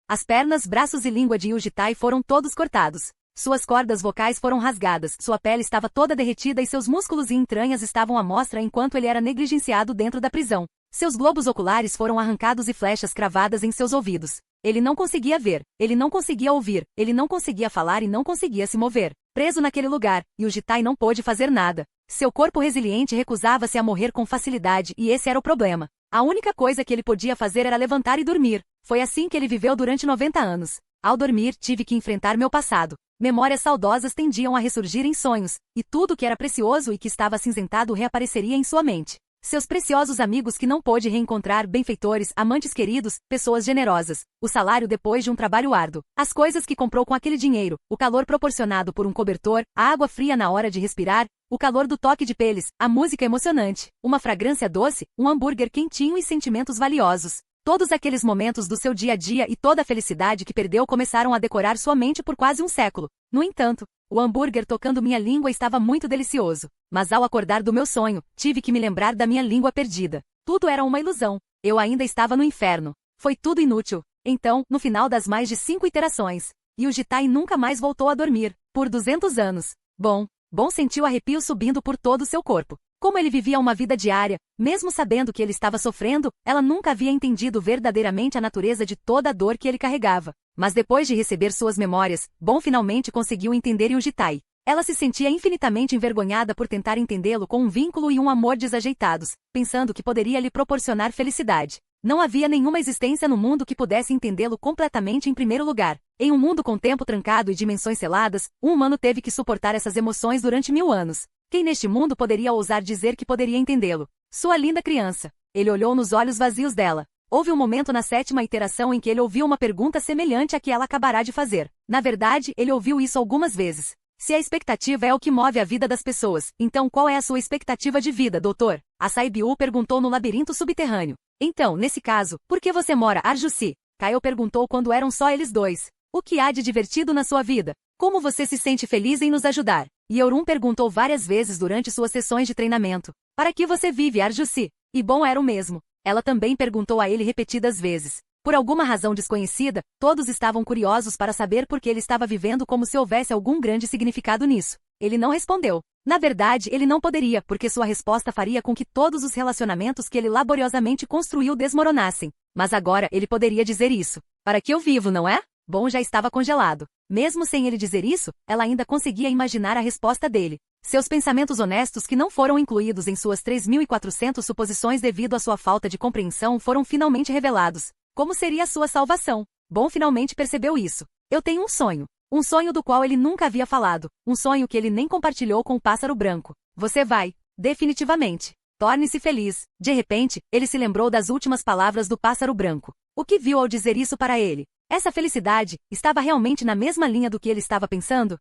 As pernas, braços e língua de Yujitai foram todos cortados. Suas cordas vocais foram rasgadas, sua pele estava toda derretida e seus músculos e entranhas estavam à mostra enquanto ele era negligenciado dentro da prisão. Seus globos oculares foram arrancados e flechas cravadas em seus ouvidos. Ele não conseguia ver, ele não conseguia ouvir, ele não conseguia falar e não conseguia se mover. Preso naquele lugar, Yujitai não pôde fazer nada. Seu corpo resiliente recusava-se a morrer com facilidade e esse era o problema. A única coisa que ele podia fazer era levantar e dormir. Foi assim que ele viveu durante 90 anos. Ao dormir, tive que enfrentar meu passado. Memórias saudosas tendiam a ressurgir em sonhos, e tudo que era precioso e que estava acinzentado reapareceria em sua mente. Seus preciosos amigos que não pôde reencontrar, benfeitores, amantes queridos, pessoas generosas, o salário depois de um trabalho árduo, as coisas que comprou com aquele dinheiro, o calor proporcionado por um cobertor, a água fria na hora de respirar, o calor do toque de peles, a música emocionante, uma fragrância doce, um hambúrguer quentinho e sentimentos valiosos. Todos aqueles momentos do seu dia a dia e toda a felicidade que perdeu começaram a decorar sua mente por quase um século. No entanto, o hambúrguer tocando minha língua estava muito delicioso. Mas ao acordar do meu sonho, tive que me lembrar da minha língua perdida. Tudo era uma ilusão. Eu ainda estava no inferno. Foi tudo inútil. Então, no final das mais de 5 iterações, Yujitai nunca mais voltou a dormir, por 200 anos. Bon sentiu arrepios subindo por todo o seu corpo. Como ele vivia uma vida diária, mesmo sabendo que ele estava sofrendo, ela nunca havia entendido verdadeiramente a natureza de toda a dor que ele carregava. Mas depois de receber suas memórias, Bon finalmente conseguiu entender Yujitai. Ela se sentia infinitamente envergonhada por tentar entendê-lo com um vínculo e um amor desajeitados, pensando que poderia lhe proporcionar felicidade. Não havia nenhuma existência no mundo que pudesse entendê-lo completamente em primeiro lugar. Em um mundo com tempo trancado e dimensões seladas, um humano teve que suportar essas emoções durante 1000 anos. Quem neste mundo poderia ousar dizer que poderia entendê-lo? Sua linda criança. Ele olhou nos olhos vazios dela. Houve um momento na 7ª iteração em que ele ouviu uma pergunta semelhante à que ela acabará de fazer. Na verdade, ele ouviu isso algumas vezes. Se a expectativa é o que move a vida das pessoas, então qual é a sua expectativa de vida, doutor? A Saibiu perguntou no labirinto subterrâneo. Então, nesse caso, por que você mora, Arjusi? Kaio perguntou quando eram só eles dois. O que há de divertido na sua vida? Como você se sente feliz em nos ajudar? Yeorun perguntou várias vezes durante suas sessões de treinamento. Para que você vive, Arjusi? E Bon era o mesmo. Ela também perguntou a ele repetidas vezes. Por alguma razão desconhecida, todos estavam curiosos para saber por que ele estava vivendo como se houvesse algum grande significado nisso. Ele não respondeu. Na verdade, ele não poderia, porque sua resposta faria com que todos os relacionamentos que ele laboriosamente construiu desmoronassem. Mas agora ele poderia dizer isso. Para que eu vivo, não é? Bon já estava congelado. Mesmo sem ele dizer isso, ela ainda conseguia imaginar a resposta dele. Seus pensamentos honestos que não foram incluídos em suas 3.400 suposições devido à sua falta de compreensão foram finalmente revelados. Como seria a sua salvação? Bon finalmente percebeu isso. Eu tenho um sonho. Um sonho do qual ele nunca havia falado. Um sonho que ele nem compartilhou com o pássaro branco. Você vai. Definitivamente. Torne-se feliz. De repente, ele se lembrou das últimas palavras do pássaro branco. O que viu ao dizer isso para ele? Essa felicidade estava realmente na mesma linha do que ele estava pensando?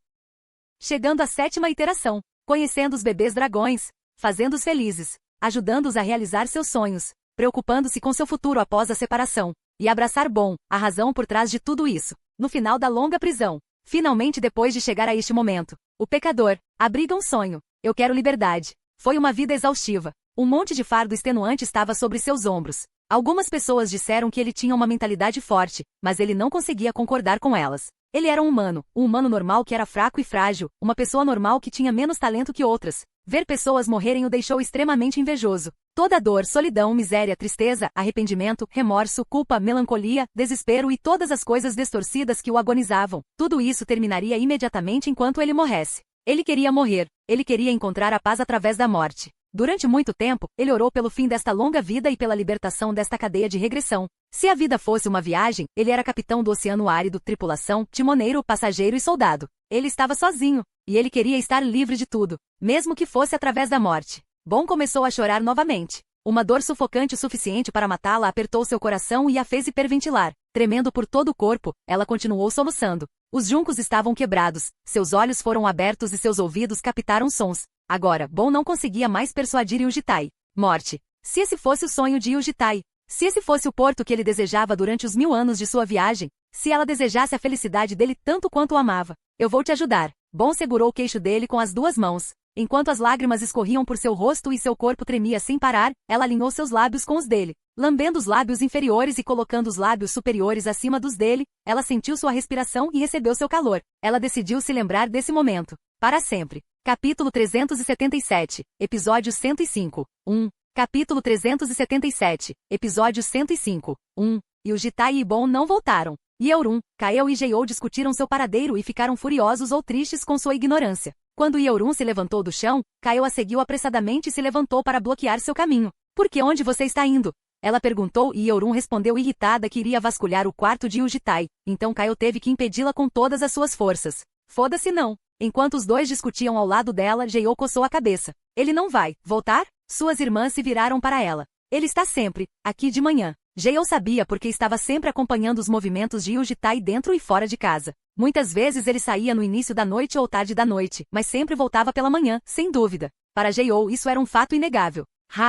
Chegando à 7ª iteração. Conhecendo os bebês dragões. Fazendo-os felizes. Ajudando-os a realizar seus sonhos. Preocupando-se com seu futuro após a separação. E abraçar Bon, a razão por trás de tudo isso. No final da longa prisão. Finalmente depois de chegar a este momento. O pecador. Abriga um sonho. Eu quero liberdade. Foi uma vida exaustiva. Um monte de fardo extenuante estava sobre seus ombros. Algumas pessoas disseram que ele tinha uma mentalidade forte, mas ele não conseguia concordar com elas. Ele era um humano normal que era fraco e frágil, uma pessoa normal que tinha menos talento que outras. Ver pessoas morrerem o deixou extremamente invejoso. Toda dor, solidão, miséria, tristeza, arrependimento, remorso, culpa, melancolia, desespero e todas as coisas distorcidas que o agonizavam, tudo isso terminaria imediatamente enquanto ele morresse. Ele queria morrer. Ele queria encontrar a paz através da morte. Durante muito tempo, ele orou pelo fim desta longa vida e pela libertação desta cadeia de regressão. Se a vida fosse uma viagem, ele era capitão do oceano árido, tripulação, timoneiro, passageiro e soldado. Ele estava sozinho, e ele queria estar livre de tudo, mesmo que fosse através da morte. Bon começou a chorar novamente. Uma dor sufocante o suficiente para matá-la apertou seu coração e a fez hiperventilar. Tremendo por todo o corpo, ela continuou soluçando. Os juncos estavam quebrados, seus olhos foram abertos e seus ouvidos captaram sons. Agora, Bon não conseguia mais persuadir Yujitai. Morte. Se esse fosse o sonho de Yujitai. Se esse fosse o porto que ele desejava durante os 1000 anos de sua viagem. Se ela desejasse a felicidade dele tanto quanto o amava. Eu vou te ajudar. Bon segurou o queixo dele com as 2 mãos. Enquanto as lágrimas escorriam por seu rosto e seu corpo tremia sem parar, ela alinhou seus lábios com os dele. Lambendo os lábios inferiores e colocando os lábios superiores acima dos dele, ela sentiu sua respiração e recebeu seu calor. Ela decidiu se lembrar desse momento. Para sempre. Capítulo 377. Episódio 105. 1. Capítulo 377. Episódio 105. 1. E o Jitai e Bon não voltaram. Yeorum, Kael e Jeou discutiram seu paradeiro e ficaram furiosos ou tristes com sua ignorância. Quando Yeorum se levantou do chão, Kael a seguiu apressadamente e se levantou para bloquear seu caminho. Por que onde você está indo? Ela perguntou e Yeorum respondeu irritada que iria vasculhar o quarto de Jitai. Então Kael teve que impedi-la com todas as suas forças. Foda-se não. Enquanto os dois discutiam ao lado dela, Jeou coçou a cabeça. Ele não vai voltar? Suas irmãs se viraram para ela. Ele está sempre aqui de manhã. Jeou sabia porque estava sempre acompanhando os movimentos de Jitai dentro e fora de casa. Muitas vezes ele saía no início da noite ou tarde da noite, mas sempre voltava pela manhã, sem dúvida. Para Jeou isso era um fato inegável.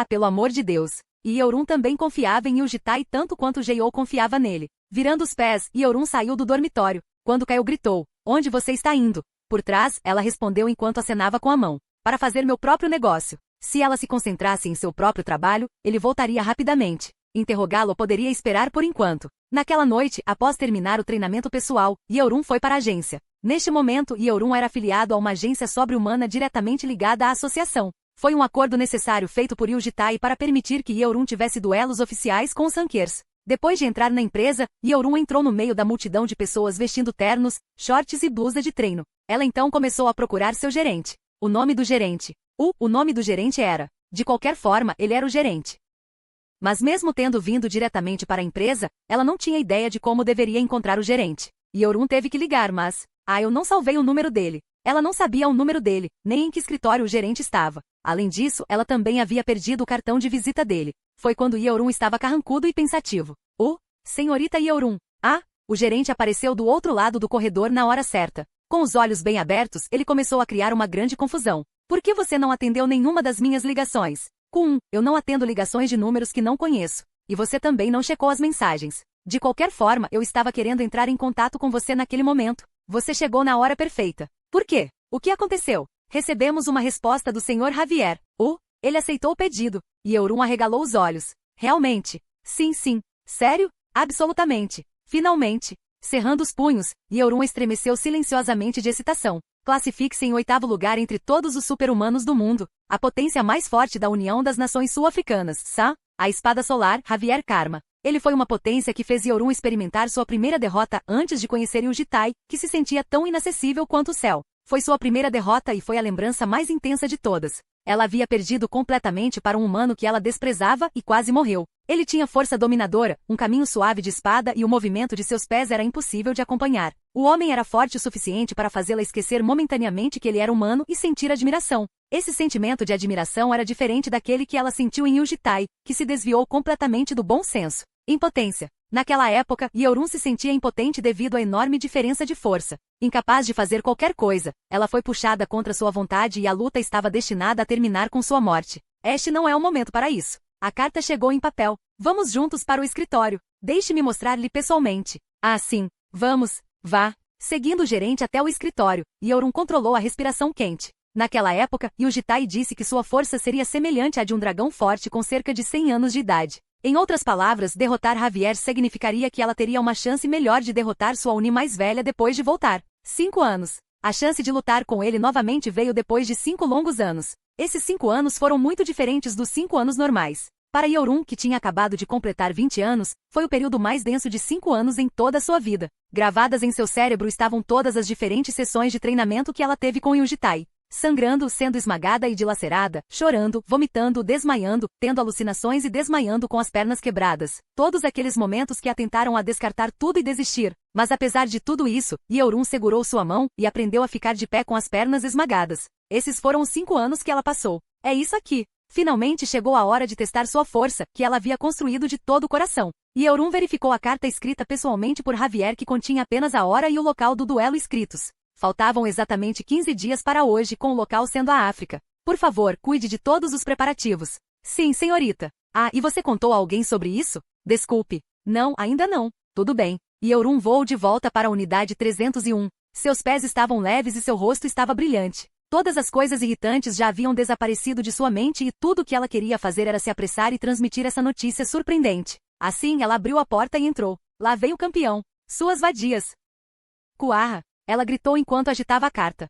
Pelo amor de Deus. E Yeorum também confiava em Jitai tanto quanto Jeou confiava nele. Virando os pés, Yeorum saiu do dormitório. Quando Kael gritou, onde você está indo? Por trás, ela respondeu enquanto acenava com a mão. Para fazer meu próprio negócio. Se ela se concentrasse em seu próprio trabalho, ele voltaria rapidamente. Interrogá-lo poderia esperar por enquanto. Naquela noite, após terminar o treinamento pessoal, Yeorum foi para a agência. Neste momento, Yeorum era afiliado a uma agência sobre-humana diretamente ligada à associação. Foi um acordo necessário feito por Jitai para permitir que Yeorum tivesse duelos oficiais com os rankers. Depois de entrar na empresa, Yeorum entrou no meio da multidão de pessoas vestindo ternos, shorts e blusa de treino. Ela então começou a procurar seu gerente. O nome do gerente. O nome do gerente era. De qualquer forma, ele era o gerente. Mas mesmo tendo vindo diretamente para a empresa, ela não tinha ideia de como deveria encontrar o gerente. Yeorum teve que ligar, mas... eu não salvei o número dele. Ela não sabia o número dele, nem em que escritório o gerente estava. Além disso, ela também havia perdido o cartão de visita dele. Foi quando Yeorum estava carrancudo e pensativo. Senhorita Yeorum. O gerente apareceu do outro lado do corredor na hora certa. Com os olhos bem abertos, ele começou a criar uma grande confusão. Por que você não atendeu nenhuma das minhas ligações? Eu não atendo ligações de números que não conheço. E você também não checou as mensagens. De qualquer forma, eu estava querendo entrar em contato com você naquele momento. Você chegou na hora perfeita. Por quê? O que aconteceu? Recebemos uma resposta do Sr. Javier. Ele aceitou o pedido. E Yeorum arregalou os olhos. Realmente? Sim. Sério? Absolutamente. Finalmente. Cerrando os punhos, Yeorum estremeceu silenciosamente de excitação. Classifique-se em 8º lugar entre todos os super-humanos do mundo. A potência mais forte da União das Nações Sul-Africanas, a espada solar, Javier Karma. Ele foi uma potência que fez Yeorum experimentar sua primeira derrota antes de conhecer Jitai, que se sentia tão inacessível quanto o céu. Foi sua primeira derrota e foi a lembrança mais intensa de todas. Ela havia perdido completamente para um humano que ela desprezava e quase morreu. Ele tinha força dominadora, um caminho suave de espada e o movimento de seus pés era impossível de acompanhar. O homem era forte o suficiente para fazê-la esquecer momentaneamente que ele era humano e sentir admiração. Esse sentimento de admiração era diferente daquele que ela sentiu em Jitai, que se desviou completamente do bom senso. Impotência. Naquela época, Yeorum se sentia impotente devido à enorme diferença de força. Incapaz de fazer qualquer coisa, ela foi puxada contra sua vontade e a luta estava destinada a terminar com sua morte. Este não é o momento para isso. A carta chegou em papel. Vamos juntos para o escritório. Deixe-me mostrar-lhe pessoalmente. Sim. Vamos. Vá. Seguindo o gerente até o escritório, Yeorum controlou a respiração quente. Naquela época, Jitai disse que sua força seria semelhante à de um dragão forte com cerca de 100 anos de idade. Em outras palavras, derrotar Javier significaria que ela teria uma chance melhor de derrotar sua Uni mais velha depois de voltar. 5 anos. A chance de lutar com ele novamente veio depois de 5 longos anos. Esses 5 anos foram muito diferentes dos 5 anos normais. Para Yeorum, que tinha acabado de completar 20 anos, foi o período mais denso de 5 anos em toda a sua vida. Gravadas em seu cérebro estavam todas as diferentes sessões de treinamento que ela teve com Jitai. Sangrando, sendo esmagada e dilacerada, chorando, vomitando, desmaiando, tendo alucinações e desmaiando com as pernas quebradas. Todos aqueles momentos que a tentaram a descartar tudo e desistir. Mas apesar de tudo isso, Yeorum segurou sua mão e aprendeu a ficar de pé com as pernas esmagadas. Esses foram os 5 anos que ela passou. É isso aqui. Finalmente chegou a hora de testar sua força, que ela havia construído de todo o coração. Yeorum verificou a carta escrita pessoalmente por Javier que continha apenas a hora e o local do duelo escritos. Faltavam exatamente 15 dias para hoje, com o local sendo a África. Por favor, cuide de todos os preparativos. Sim, senhorita. E você contou a alguém sobre isso? Desculpe. Não, ainda não. Tudo bem. Yeorum voou de volta para a unidade 301. Seus pés estavam leves e seu rosto estava brilhante. Todas as coisas irritantes já haviam desaparecido de sua mente e tudo o que ela queria fazer era se apressar e transmitir essa notícia surpreendente. Assim, ela abriu a porta e entrou. Lá veio o campeão. Suas vadias. Kuaha! Ela gritou enquanto agitava a carta.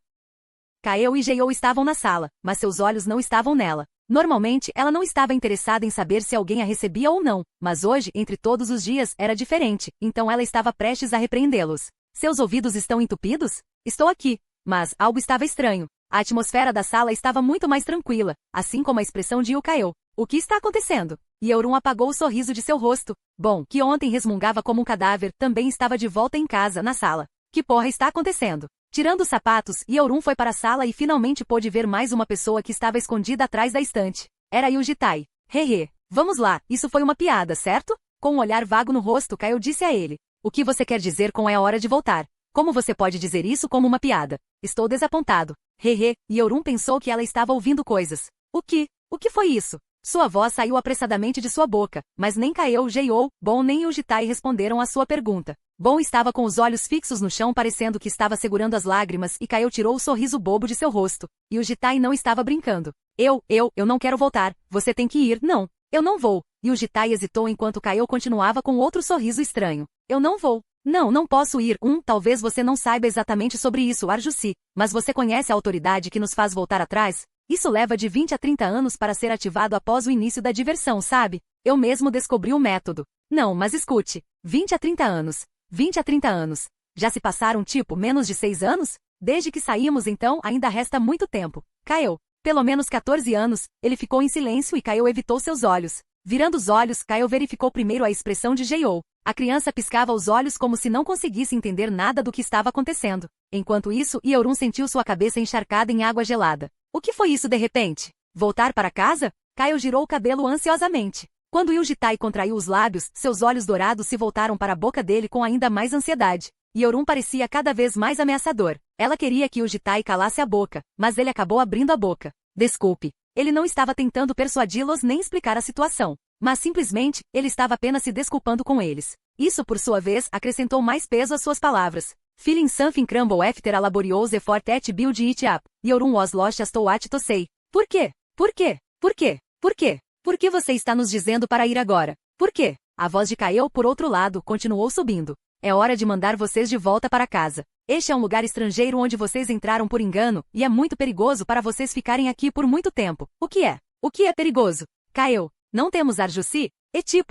Kaeo e Jeou estavam na sala, mas seus olhos não estavam nela. Normalmente, ela não estava interessada em saber se alguém a recebia ou não, mas hoje, entre todos os dias, era diferente, então ela estava prestes a repreendê-los. Seus ouvidos estão entupidos? Estou aqui. Mas algo estava estranho. A atmosfera da sala estava muito mais tranquila, assim como a expressão de Kaeo. O que está acontecendo? Yeorum apagou o sorriso de seu rosto. Bom, que ontem resmungava como um cadáver, também estava de volta em casa, na sala. Que porra está acontecendo? Tirando os sapatos, Yeorum foi para a sala e finalmente pôde ver mais uma pessoa que estava escondida atrás da estante. Era Yujitai. Hehe. Vamos lá, isso foi uma piada, certo? Com um olhar vago no rosto, Kaio disse a ele. O que você quer dizer com é hora de voltar? Como você pode dizer isso como uma piada? Estou desapontado. Hehe. Yeorum pensou que ela estava ouvindo coisas. O que? O que foi isso? Sua voz saiu apressadamente de sua boca, mas nem Kaeo, Jeou, Bon nem Yujitai responderam à sua pergunta. Bon estava com os olhos fixos no chão parecendo que estava segurando as lágrimas e Kaeo tirou o sorriso bobo de seu rosto. E Yujitai não estava brincando. Eu não quero voltar. Você tem que ir. Não. Eu não vou. Yujitai hesitou enquanto Kaeo continuava com outro sorriso estranho. Eu não vou. Não posso ir. Talvez você não saiba exatamente sobre isso, Arjusi, mas você conhece a autoridade que nos faz voltar atrás? Isso leva de 20 a 30 anos para ser ativado após o início da diversão, sabe? Eu mesmo descobri o método. Não, mas escute. 20 a 30 anos. 20 a 30 anos. Já se passaram menos de 6 anos? Desde que saímos então, ainda resta muito tempo. Kaeo. Pelo menos 14 anos. Ele ficou em silêncio e Kaeo evitou seus olhos. Virando os olhos, Kaeo verificou primeiro a expressão de Jeou. A criança piscava os olhos como se não conseguisse entender nada do que estava acontecendo. Enquanto isso, Yeorum sentiu sua cabeça encharcada em água gelada. O que foi isso de repente? Voltar para casa? Kaeo girou o cabelo ansiosamente. Quando Yujitai contraiu os lábios, seus olhos dourados se voltaram para a boca dele com ainda mais ansiedade. Yeorum parecia cada vez mais ameaçador. Ela queria que Yujitai calasse a boca, mas ele acabou abrindo a boca. Desculpe. Ele não estava tentando persuadi-los nem explicar a situação. Mas simplesmente, ele estava apenas se desculpando com eles. Isso, por sua vez, acrescentou mais peso às suas palavras. Feeling something crumble after a laborious effort at build it up. Yeorum was lost as to what to say. Por quê? Por quê? Por quê? Por quê? Por que você está nos dizendo para ir agora? Por quê? A voz de Kaeo, por outro lado, continuou subindo. É hora de mandar vocês de volta para casa. Este é um lugar estrangeiro onde vocês entraram por engano, e é muito perigoso para vocês ficarem aqui por muito tempo. O que é? O que é perigoso? Kaeo. Não temos Arjusi?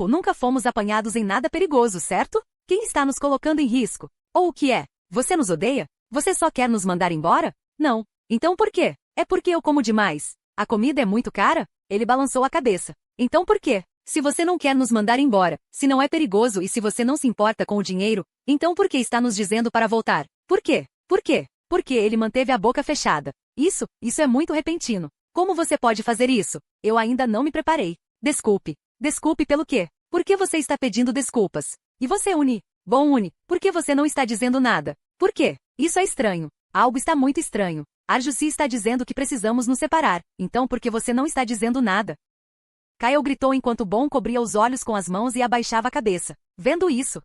Nunca fomos apanhados em nada perigoso, certo? Quem está nos colocando em risco? Ou o que é? Você nos odeia? Você só quer nos mandar embora? Não. Então por quê? É porque eu como demais. A comida é muito cara? Ele balançou a cabeça. Então por quê? Se você não quer nos mandar embora, se não é perigoso e se você não se importa com o dinheiro, então por que está nos dizendo para voltar? Por quê? Por quê? Porque ele manteve a boca fechada. Isso é muito repentino. Como você pode fazer isso? Eu ainda não me preparei. Desculpe. Desculpe pelo quê? Por que você está pedindo desculpas? E você, Uni? Bom, Uni, por que você não está dizendo nada? Por quê? Isso é estranho. Algo está muito estranho. Arjusi está dizendo que precisamos nos separar. Então por que você não está dizendo nada? Kaeo gritou enquanto Bon cobria os olhos com as mãos e abaixava a cabeça. Vendo isso.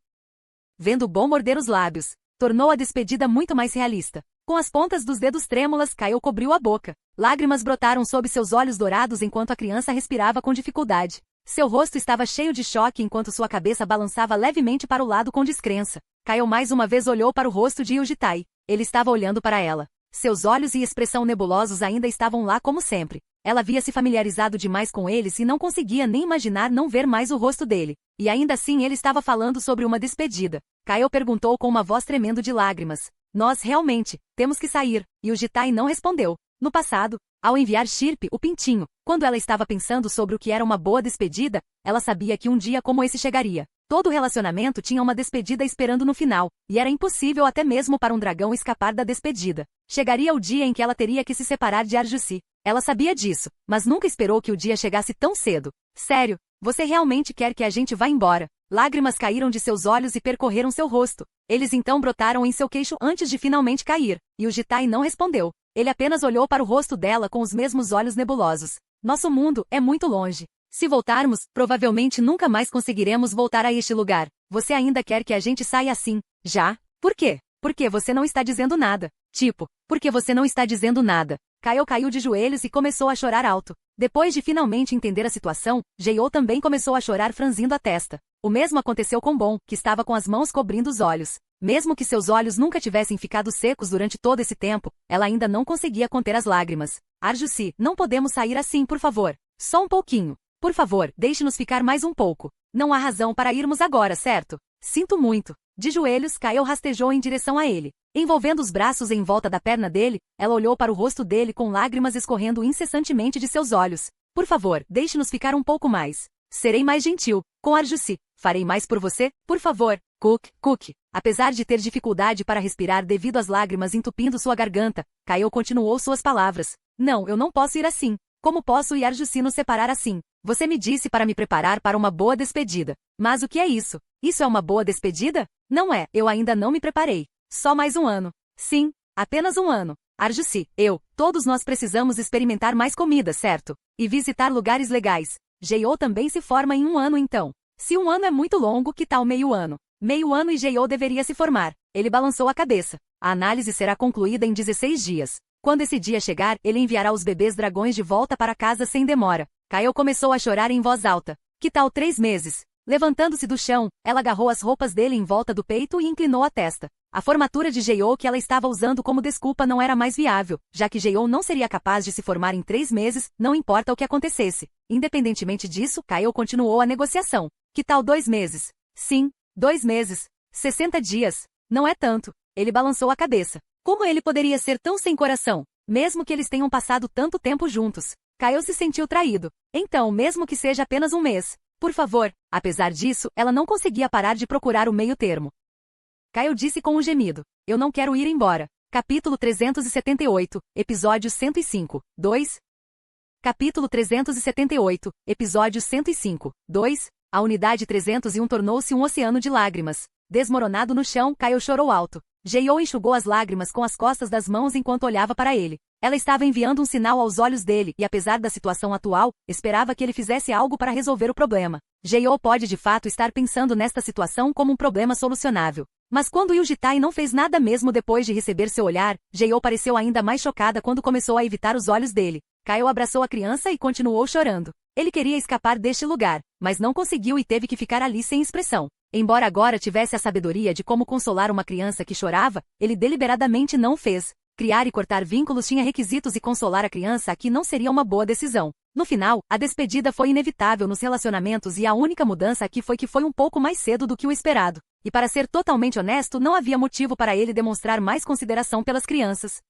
Vendo Bon morder os lábios. Tornou a despedida muito mais realista. Com as pontas dos dedos trêmulas, Kaeo cobriu a boca. Lágrimas brotaram sob seus olhos dourados enquanto a criança respirava com dificuldade. Seu rosto estava cheio de choque enquanto sua cabeça balançava levemente para o lado com descrença. Kaeo mais uma vez olhou para o rosto de Yujitai. Ele estava olhando para ela. Seus olhos e expressão nebulosos ainda estavam lá como sempre. Ela havia se familiarizado demais com eles e não conseguia nem imaginar não ver mais o rosto dele. E ainda assim ele estava falando sobre uma despedida. Kaeo perguntou com uma voz tremendo de lágrimas. Nós realmente temos que sair. E Yujitai não respondeu. No passado, ao enviar Shirp, o pintinho, quando ela estava pensando sobre o que era uma boa despedida, ela sabia que um dia como esse chegaria. Todo relacionamento tinha uma despedida esperando no final, e era impossível até mesmo para um dragão escapar da despedida. Chegaria o dia em que ela teria que se separar de Arjusi. Ela sabia disso, mas nunca esperou que o dia chegasse tão cedo. Sério, você realmente quer que a gente vá embora? Lágrimas caíram de seus olhos e percorreram seu rosto. Eles então brotaram em seu queixo antes de finalmente cair, e o Jitai não respondeu. Ele apenas olhou para o rosto dela com os mesmos olhos nebulosos. Nosso mundo é muito longe. Se voltarmos, provavelmente nunca mais conseguiremos voltar a este lugar. Você ainda quer que a gente saia assim? Já? Por quê? Porque você não está dizendo nada. Por que você não está dizendo nada? Kaio caiu de joelhos e começou a chorar alto. Depois de finalmente entender a situação, Jae-oh também começou a chorar franzindo a testa. O mesmo aconteceu com Bon, que estava com as mãos cobrindo os olhos. Mesmo que seus olhos nunca tivessem ficado secos durante todo esse tempo, ela ainda não conseguia conter as lágrimas. Arjusi, não podemos sair assim, por favor. Só um pouquinho. Por favor, deixe-nos ficar mais um pouco. Não há razão para irmos agora, certo? Sinto muito. De joelhos, Kaio rastejou em direção a ele. Envolvendo os braços em volta da perna dele, ela olhou para o rosto dele com lágrimas escorrendo incessantemente de seus olhos. Por favor, deixe-nos ficar um pouco mais. Serei mais gentil. Com Arjusi. Farei mais por você, por favor. Cook. Apesar de ter dificuldade para respirar devido às lágrimas entupindo sua garganta, Kaio continuou suas palavras. Não, eu não posso ir assim. Como posso e Arjusi nos separar assim? Você me disse para me preparar para uma boa despedida. Mas o que é isso? Isso é uma boa despedida? Não é, eu ainda não me preparei. Só mais um ano. Sim, apenas um ano. Arjusi, todos nós precisamos experimentar mais comida, certo? E visitar lugares legais. Jae-oh também se forma em um ano então. Se um ano é muito longo, que tal meio ano? Meio ano e Jae-oh deveria se formar. Ele balançou a cabeça. A análise será concluída em 16 dias. Quando esse dia chegar, ele enviará os bebês dragões de volta para casa sem demora. Kaio começou a chorar em voz alta. Que tal 3 meses? Levantando-se do chão, ela agarrou as roupas dele em volta do peito e inclinou a testa. A formatura de Jae-oh que ela estava usando como desculpa não era mais viável, já que Jae-oh não seria capaz de se formar em 3 meses, não importa o que acontecesse. Independentemente disso, Kaio continuou a negociação. Que tal 2 meses? Sim, 2 meses. 60 dias. Não é tanto. Ele balançou a cabeça. Como ele poderia ser tão sem coração? Mesmo que eles tenham passado tanto tempo juntos. Kaio se sentiu traído. Então, mesmo que seja apenas um mês. Por favor. Apesar disso, ela não conseguia parar de procurar o meio termo. Kaio disse com um gemido. Eu não quero ir embora. Capítulo 378, episódio 105, 2. Capítulo 378, episódio 105, 2. A unidade 301 tornou-se um oceano de lágrimas. Desmoronado no chão, Kaio chorou alto. Jae-oh enxugou as lágrimas com as costas das mãos enquanto olhava para ele. Ela estava enviando um sinal aos olhos dele e, apesar da situação atual, esperava que ele fizesse algo para resolver o problema. Jae-oh pode de fato estar pensando nesta situação como um problema solucionável. Mas quando Yuji-tai não fez nada mesmo depois de receber seu olhar, Jae-oh pareceu ainda mais chocada quando começou a evitar os olhos dele. Kaio abraçou a criança e continuou chorando. Ele queria escapar deste lugar, mas não conseguiu e teve que ficar ali sem expressão. Embora agora tivesse a sabedoria de como consolar uma criança que chorava, ele deliberadamente não fez. Criar e cortar vínculos tinha requisitos e consolar a criança aqui não seria uma boa decisão. No final, a despedida foi inevitável nos relacionamentos e a única mudança aqui foi que foi um pouco mais cedo do que o esperado. E para ser totalmente honesto, não havia motivo para ele demonstrar mais consideração pelas crianças.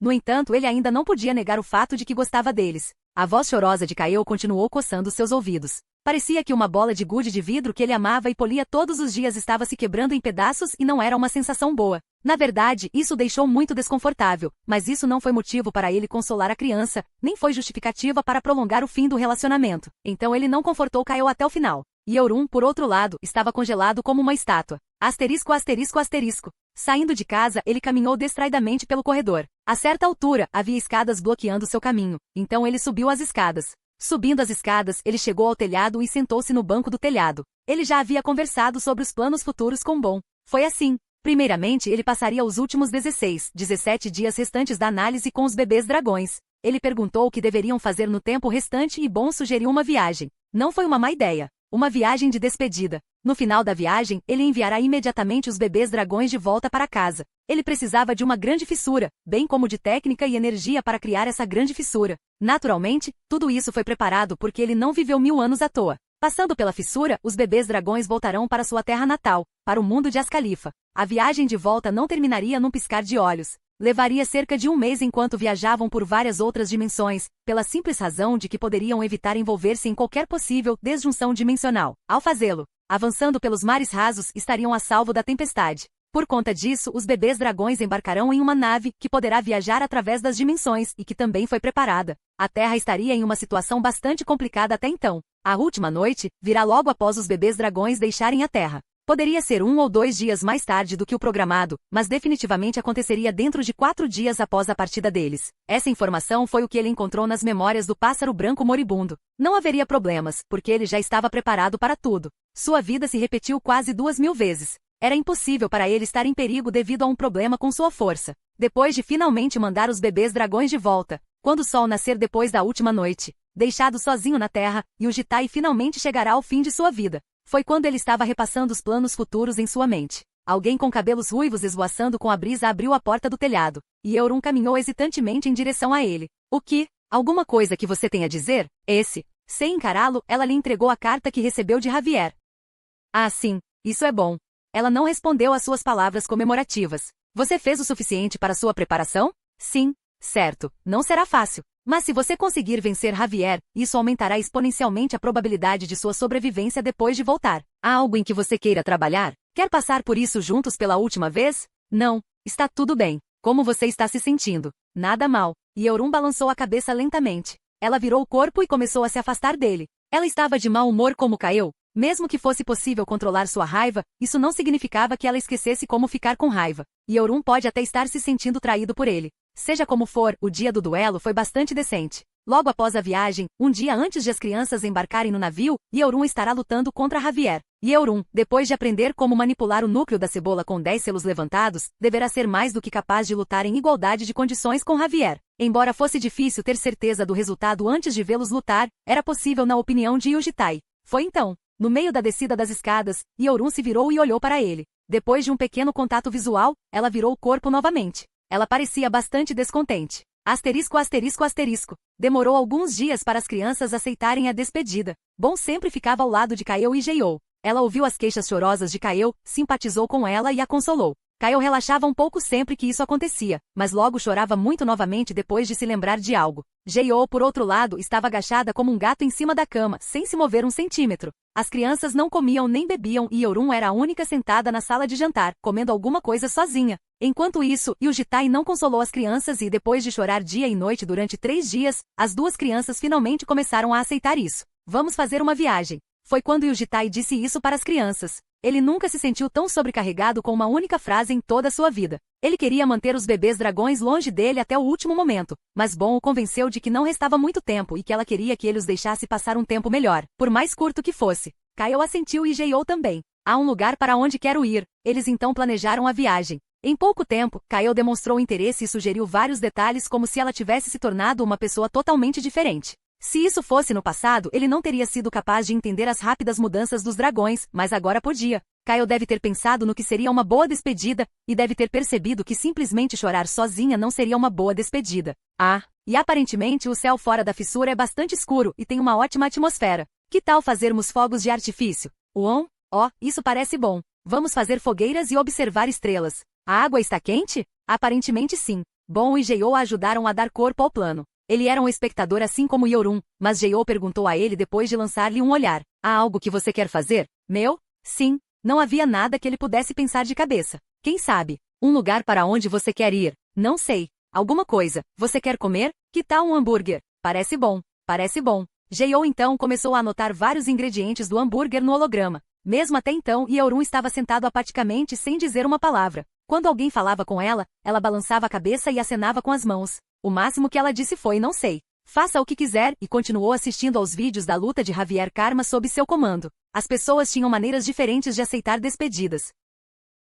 No entanto, ele ainda não podia negar o fato de que gostava deles. A voz chorosa de Kaio continuou coçando seus ouvidos. Parecia que uma bola de gude de vidro que ele amava e polia todos os dias estava se quebrando em pedaços e não era uma sensação boa. Na verdade, isso o deixou muito desconfortável, mas isso não foi motivo para ele consolar a criança, nem foi justificativa para prolongar o fim do relacionamento. Então ele não confortou Kaio até o final. Yeorun, por outro lado, estava congelado como uma estátua. Asterisco, asterisco, asterisco. Saindo de casa, ele caminhou distraidamente pelo corredor. A certa altura, havia escadas bloqueando seu caminho, então ele subiu as escadas. Subindo as escadas, ele chegou ao telhado e sentou-se no banco do telhado. Ele já havia conversado sobre os planos futuros com Bon. Foi assim. Primeiramente, ele passaria os últimos 17 dias restantes da análise com os bebês dragões. Ele perguntou o que deveriam fazer no tempo restante e Bon sugeriu uma viagem. Não foi uma má ideia. Uma viagem de despedida. No final da viagem, ele enviará imediatamente os bebês dragões de volta para casa. Ele precisava de uma grande fissura, bem como de técnica e energia para criar essa grande fissura. Naturalmente, tudo isso foi preparado porque ele não viveu 1000 anos à toa. Passando pela fissura, os bebês dragões voltarão para sua terra natal, para o mundo de As-Khalifa. A viagem de volta não terminaria num piscar de olhos. Levaria cerca de um mês enquanto viajavam por várias outras dimensões, pela simples razão de que poderiam evitar envolver-se em qualquer possível desjunção dimensional. Ao fazê-lo, avançando pelos mares rasos, estariam a salvo da tempestade. Por conta disso, os bebês dragões embarcarão em uma nave que poderá viajar através das dimensões e que também foi preparada. A Terra estaria em uma situação bastante complicada até então. A última noite virá logo após os bebês dragões deixarem a Terra. Poderia ser 1 ou 2 dias mais tarde do que o programado, mas definitivamente aconteceria dentro de 4 dias após a partida deles. Essa informação foi o que ele encontrou nas memórias do pássaro branco moribundo. Não haveria problemas, porque ele já estava preparado para tudo. Sua vida se repetiu quase 2000 vezes. Era impossível para ele estar em perigo devido a um problema com sua força. Depois de finalmente mandar os bebês dragões de volta, quando o sol nascer depois da última noite, deixado sozinho na terra, e o Jitai finalmente chegará ao fim de sua vida. Foi quando ele estava repassando os planos futuros em sua mente. Alguém com cabelos ruivos esvoaçando com a brisa abriu a porta do telhado, e Euron caminhou hesitantemente em direção a ele. O que? Alguma coisa que você tem a dizer? Sem encará-lo, ela lhe entregou a carta que recebeu de Javier. Ah, sim, isso é bom. Ela não respondeu às suas palavras comemorativas. Você fez o suficiente para sua preparação? Sim, certo, não será fácil. Mas se você conseguir vencer Javier, isso aumentará exponencialmente a probabilidade de sua sobrevivência depois de voltar. Há algo em que você queira trabalhar? Quer passar por isso juntos pela última vez? Não, está tudo bem. Como você está se sentindo? Nada mal. E Euron balançou a cabeça lentamente. Ela virou o corpo e começou a se afastar dele. Ela estava de mau humor como caiu. Mesmo que fosse possível controlar sua raiva, isso não significava que ela esquecesse como ficar com raiva. E Euron pode até estar se sentindo traído por ele. Seja como for, o dia do duelo foi bastante decente. Logo após a viagem, um dia antes de as crianças embarcarem no navio, Euron estará lutando contra Javier. E Euron, depois de aprender como manipular o núcleo da cebola com 10 selos levantados, deverá ser mais do que capaz de lutar em igualdade de condições com Javier. Embora fosse difícil ter certeza do resultado antes de vê-los lutar, era possível na opinião de Jitai. Foi então, no meio da descida das escadas, Euron se virou e olhou para ele. Depois de um pequeno contato visual, ela virou o corpo novamente. Ela parecia bastante descontente. Asterisco, asterisco, asterisco. Demorou alguns dias para as crianças aceitarem a despedida. Bom sempre ficava ao lado de Kael e Jeiou. Ela ouviu as queixas chorosas de Kael, simpatizou com ela e a consolou. Kael relaxava um pouco sempre que isso acontecia, mas logo chorava muito novamente depois de se lembrar de algo. Jeiou, por outro lado, estava agachada como um gato em cima da cama, sem se mover um centímetro. As crianças não comiam nem bebiam e Euron era a única sentada na sala de jantar, comendo alguma coisa sozinha. Enquanto isso, Jitai não consolou as crianças e, depois de chorar dia e noite durante 3 dias, as duas crianças finalmente começaram a aceitar isso. Vamos fazer uma viagem. Foi quando Jitai disse isso para as crianças. Ele nunca se sentiu tão sobrecarregado com uma única frase em toda a sua vida. Ele queria manter os bebês dragões longe dele até o último momento, mas Bon o convenceu de que não restava muito tempo e que ela queria que ele os deixasse passar um tempo melhor, por mais curto que fosse. Kael assentiu e Jeiou também. Há um lugar para onde quero ir. Eles então planejaram a viagem. Em pouco tempo, Kael demonstrou interesse e sugeriu vários detalhes como se ela tivesse se tornado uma pessoa totalmente diferente. Se isso fosse no passado, ele não teria sido capaz de entender as rápidas mudanças dos dragões, mas agora podia. Kael deve ter pensado no que seria uma boa despedida, e deve ter percebido que simplesmente chorar sozinha não seria uma boa despedida. E aparentemente o céu fora da fissura é bastante escuro e tem uma ótima atmosfera. Que tal fazermos fogos de artifício? Isso parece bom. Vamos fazer fogueiras e observar estrelas. A água está quente? Aparentemente sim. Bon e Jeiou a ajudaram a dar corpo ao plano. Ele era um espectador assim como Euron, mas Jeiou perguntou a ele depois de lançar-lhe um olhar. Há algo que você quer fazer? Sim. Não havia nada que ele pudesse pensar de cabeça. Quem sabe? Um lugar para onde você quer ir? Não sei. Alguma coisa. Você quer comer? Que tal um hambúrguer? Parece bom. Parece bom. Jeiou então começou a anotar vários ingredientes do hambúrguer no holograma. Mesmo até então, Euron estava sentado apaticamente sem dizer uma palavra. Quando alguém falava com ela, ela balançava a cabeça e acenava com as mãos. O máximo que ela disse foi não sei. Faça o que quiser e continuou assistindo aos vídeos da luta de Javier Karma sob seu comando. As pessoas tinham maneiras diferentes de aceitar despedidas.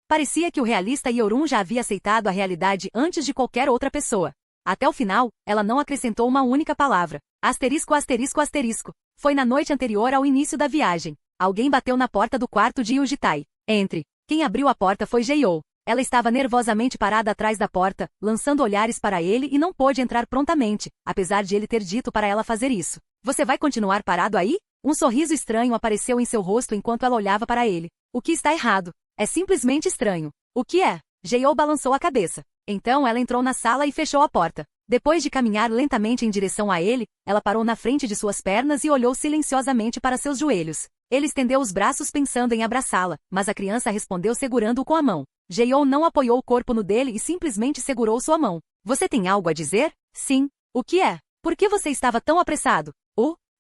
Parecia que o realista Euron já havia aceitado a realidade antes de qualquer outra pessoa. Até o final, ela não acrescentou uma única palavra. Asterisco, asterisco, asterisco. Foi na noite anterior ao início da viagem. Alguém bateu na porta do quarto de Jitai. Entre. Quem abriu a porta foi Jeiou. Ela estava nervosamente parada atrás da porta, lançando olhares para ele e não pôde entrar prontamente, apesar de ele ter dito para ela fazer isso. Você vai continuar parado aí? Um sorriso estranho apareceu em seu rosto enquanto ela olhava para ele. O que está errado? É simplesmente estranho. O que é? Jeiou balançou a cabeça. Então ela entrou na sala e fechou a porta. Depois de caminhar lentamente em direção a ele, ela parou na frente de suas pernas e olhou silenciosamente para seus joelhos. Ele estendeu os braços pensando em abraçá-la, mas a criança respondeu segurando-o com a mão. Jeiou não apoiou o corpo no dele e simplesmente segurou sua mão. Você tem algo a dizer? Sim. O que é? Por que você estava tão apressado?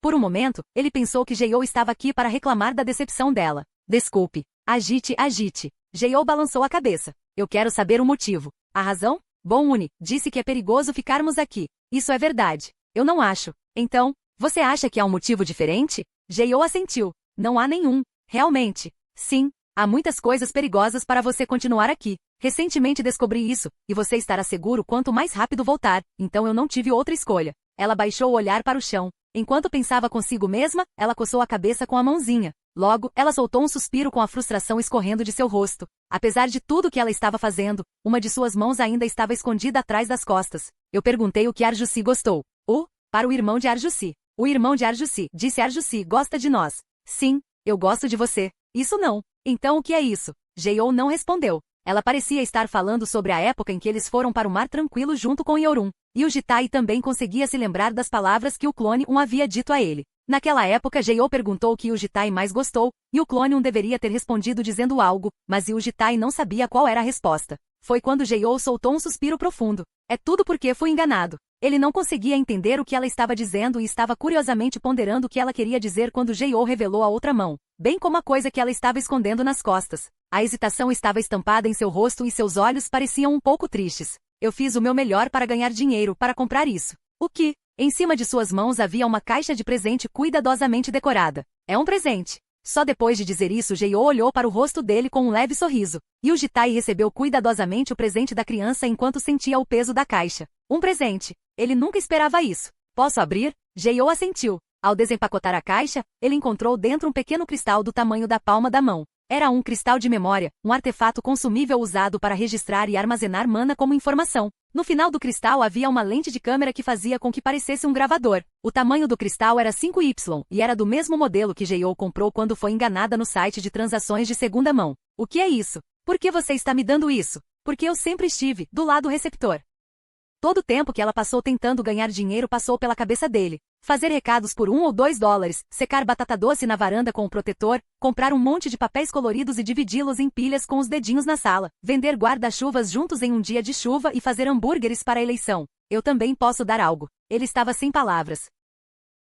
Por um momento, ele pensou que Jeiou estava aqui para reclamar da decepção dela. Desculpe. Agite, agite. Jeiou balançou a cabeça. Eu quero saber o motivo. A razão? Bon-Uni disse que é perigoso ficarmos aqui. Isso é verdade. Eu não acho. Então, você acha que há um motivo diferente? Jeiou assentiu. Não há nenhum. Realmente. Sim. Há muitas coisas perigosas para você continuar aqui. Recentemente descobri isso, e você estará seguro quanto mais rápido voltar, então eu não tive outra escolha. Ela baixou o olhar para o chão. Enquanto pensava consigo mesma, ela coçou a cabeça com a mãozinha. Logo, ela soltou um suspiro com a frustração escorrendo de seu rosto. Apesar de tudo que ela estava fazendo, uma de suas mãos ainda estava escondida atrás das costas. Eu perguntei o que Arjusi gostou. Para o irmão de Arjusi. O irmão de Arjusi, disse Arjusi, gosta de nós. Sim, eu gosto de você. Isso não. Então o que é isso? Jeou não respondeu. Ela parecia estar falando sobre a época em que eles foram para o mar tranquilo junto com Yorun. E o Jitai também conseguia se lembrar das palavras que o clone havia dito a ele. Naquela época Jeou perguntou o que o Jitai mais gostou, e o clone deveria ter respondido dizendo algo, mas o Jitai não sabia qual era a resposta. Foi quando Jeou soltou um suspiro profundo. É tudo porque fui enganado. Ele não conseguia entender o que ela estava dizendo e estava curiosamente ponderando o que ela queria dizer quando Jeou revelou a outra mão, bem como a coisa que ela estava escondendo nas costas. A hesitação estava estampada em seu rosto e seus olhos pareciam um pouco tristes. Eu fiz o meu melhor para ganhar dinheiro para comprar isso. O que? Em cima de suas mãos havia uma caixa de presente cuidadosamente decorada. É um presente. Só depois de dizer isso Jeou olhou para o rosto dele com um leve sorriso. E o Jitai recebeu cuidadosamente o presente da criança enquanto sentia o peso da caixa. Um presente. Ele nunca esperava isso. Posso abrir? Jeou assentiu. Ao desempacotar a caixa, ele encontrou dentro um pequeno cristal do tamanho da palma da mão. Era um cristal de memória, um artefato consumível usado para registrar e armazenar mana como informação. No final do cristal havia uma lente de câmera que fazia com que parecesse um gravador. O tamanho do cristal era 5Y, e era do mesmo modelo que Jeou comprou quando foi enganada no site de transações de segunda mão. O que é isso? Por que você está me dando isso? Porque eu sempre estive do lado receptor. Todo o tempo que ela passou tentando ganhar dinheiro passou pela cabeça dele. Fazer recados por $1 ou $2, secar batata doce na varanda com o protetor, comprar um monte de papéis coloridos e dividi-los em pilhas com os dedinhos na sala, vender guarda-chuvas juntos em um dia de chuva e fazer hambúrgueres para a eleição. Eu também posso dar algo. Ele estava sem palavras.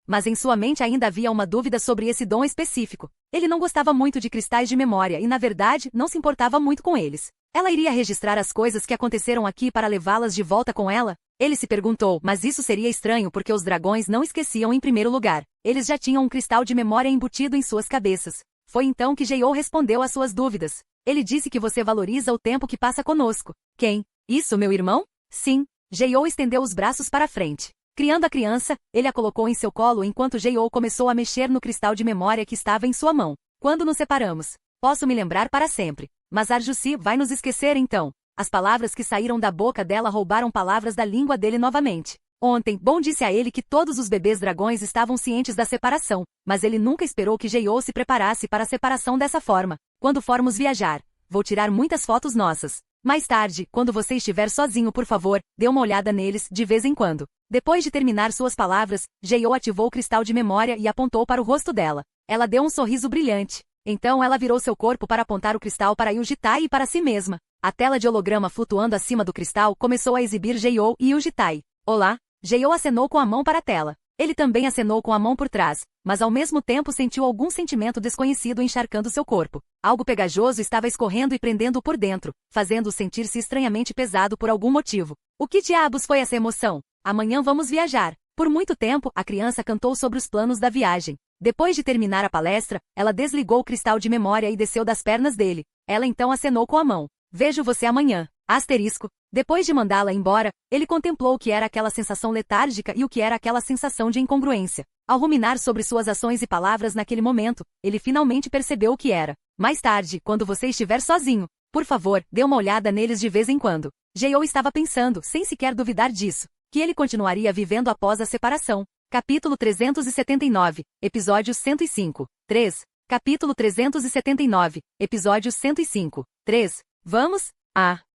Mas em sua mente ainda havia uma dúvida sobre esse dom específico. Ele não gostava muito de cristais de memória e, na verdade, não se importava muito com eles. Ela iria registrar as coisas que aconteceram aqui para levá-las de volta com ela? Ele se perguntou, mas isso seria estranho porque os dragões não esqueciam em primeiro lugar. Eles já tinham um cristal de memória embutido em suas cabeças. Foi então que Jeou respondeu às suas dúvidas. Ele disse que você valoriza o tempo que passa conosco. Quem? Isso, meu irmão? Sim. Jeou estendeu os braços para frente. Criando a criança, ele a colocou em seu colo enquanto Jeou começou a mexer no cristal de memória que estava em sua mão. Quando nos separamos? Posso me lembrar para sempre. Mas Arjusi vai nos esquecer então. As palavras que saíram da boca dela roubaram palavras da língua dele novamente. Ontem, Bom disse a ele que todos os bebês dragões estavam cientes da separação, mas ele nunca esperou que Jeou se preparasse para a separação dessa forma. Quando formos viajar, vou tirar muitas fotos nossas. Mais tarde, quando você estiver sozinho, por favor, dê uma olhada neles, de vez em quando. Depois de terminar suas palavras, Jeou ativou o cristal de memória e apontou para o rosto dela. Ela deu um sorriso brilhante. Então ela virou seu corpo para apontar o cristal para Jitai e para si mesma. A tela de holograma flutuando acima do cristal começou a exibir Jeou e Jitai. Olá! Jeou acenou com a mão para a tela. Ele também acenou com a mão por trás, mas ao mesmo tempo sentiu algum sentimento desconhecido encharcando seu corpo. Algo pegajoso estava escorrendo e prendendo-o por dentro, fazendo-o sentir-se estranhamente pesado por algum motivo. O que diabos foi essa emoção? Amanhã vamos viajar. Por muito tempo, a criança cantou sobre os planos da viagem. Depois de terminar a palestra, ela desligou o cristal de memória e desceu das pernas dele. Ela então acenou com a mão. Vejo você amanhã. Asterisco. Depois de mandá-la embora, ele contemplou o que era aquela sensação letárgica e o que era aquela sensação de incongruência. Ao ruminar sobre suas ações e palavras naquele momento, ele finalmente percebeu o que era. Mais tarde, quando você estiver sozinho, por favor, dê uma olhada neles de vez em quando. Jeou estava pensando, sem sequer duvidar disso, que ele continuaria vivendo após a separação. Capítulo 379, Episódio 105, 3. Capítulo 379, Episódio 105, 3. Vamos?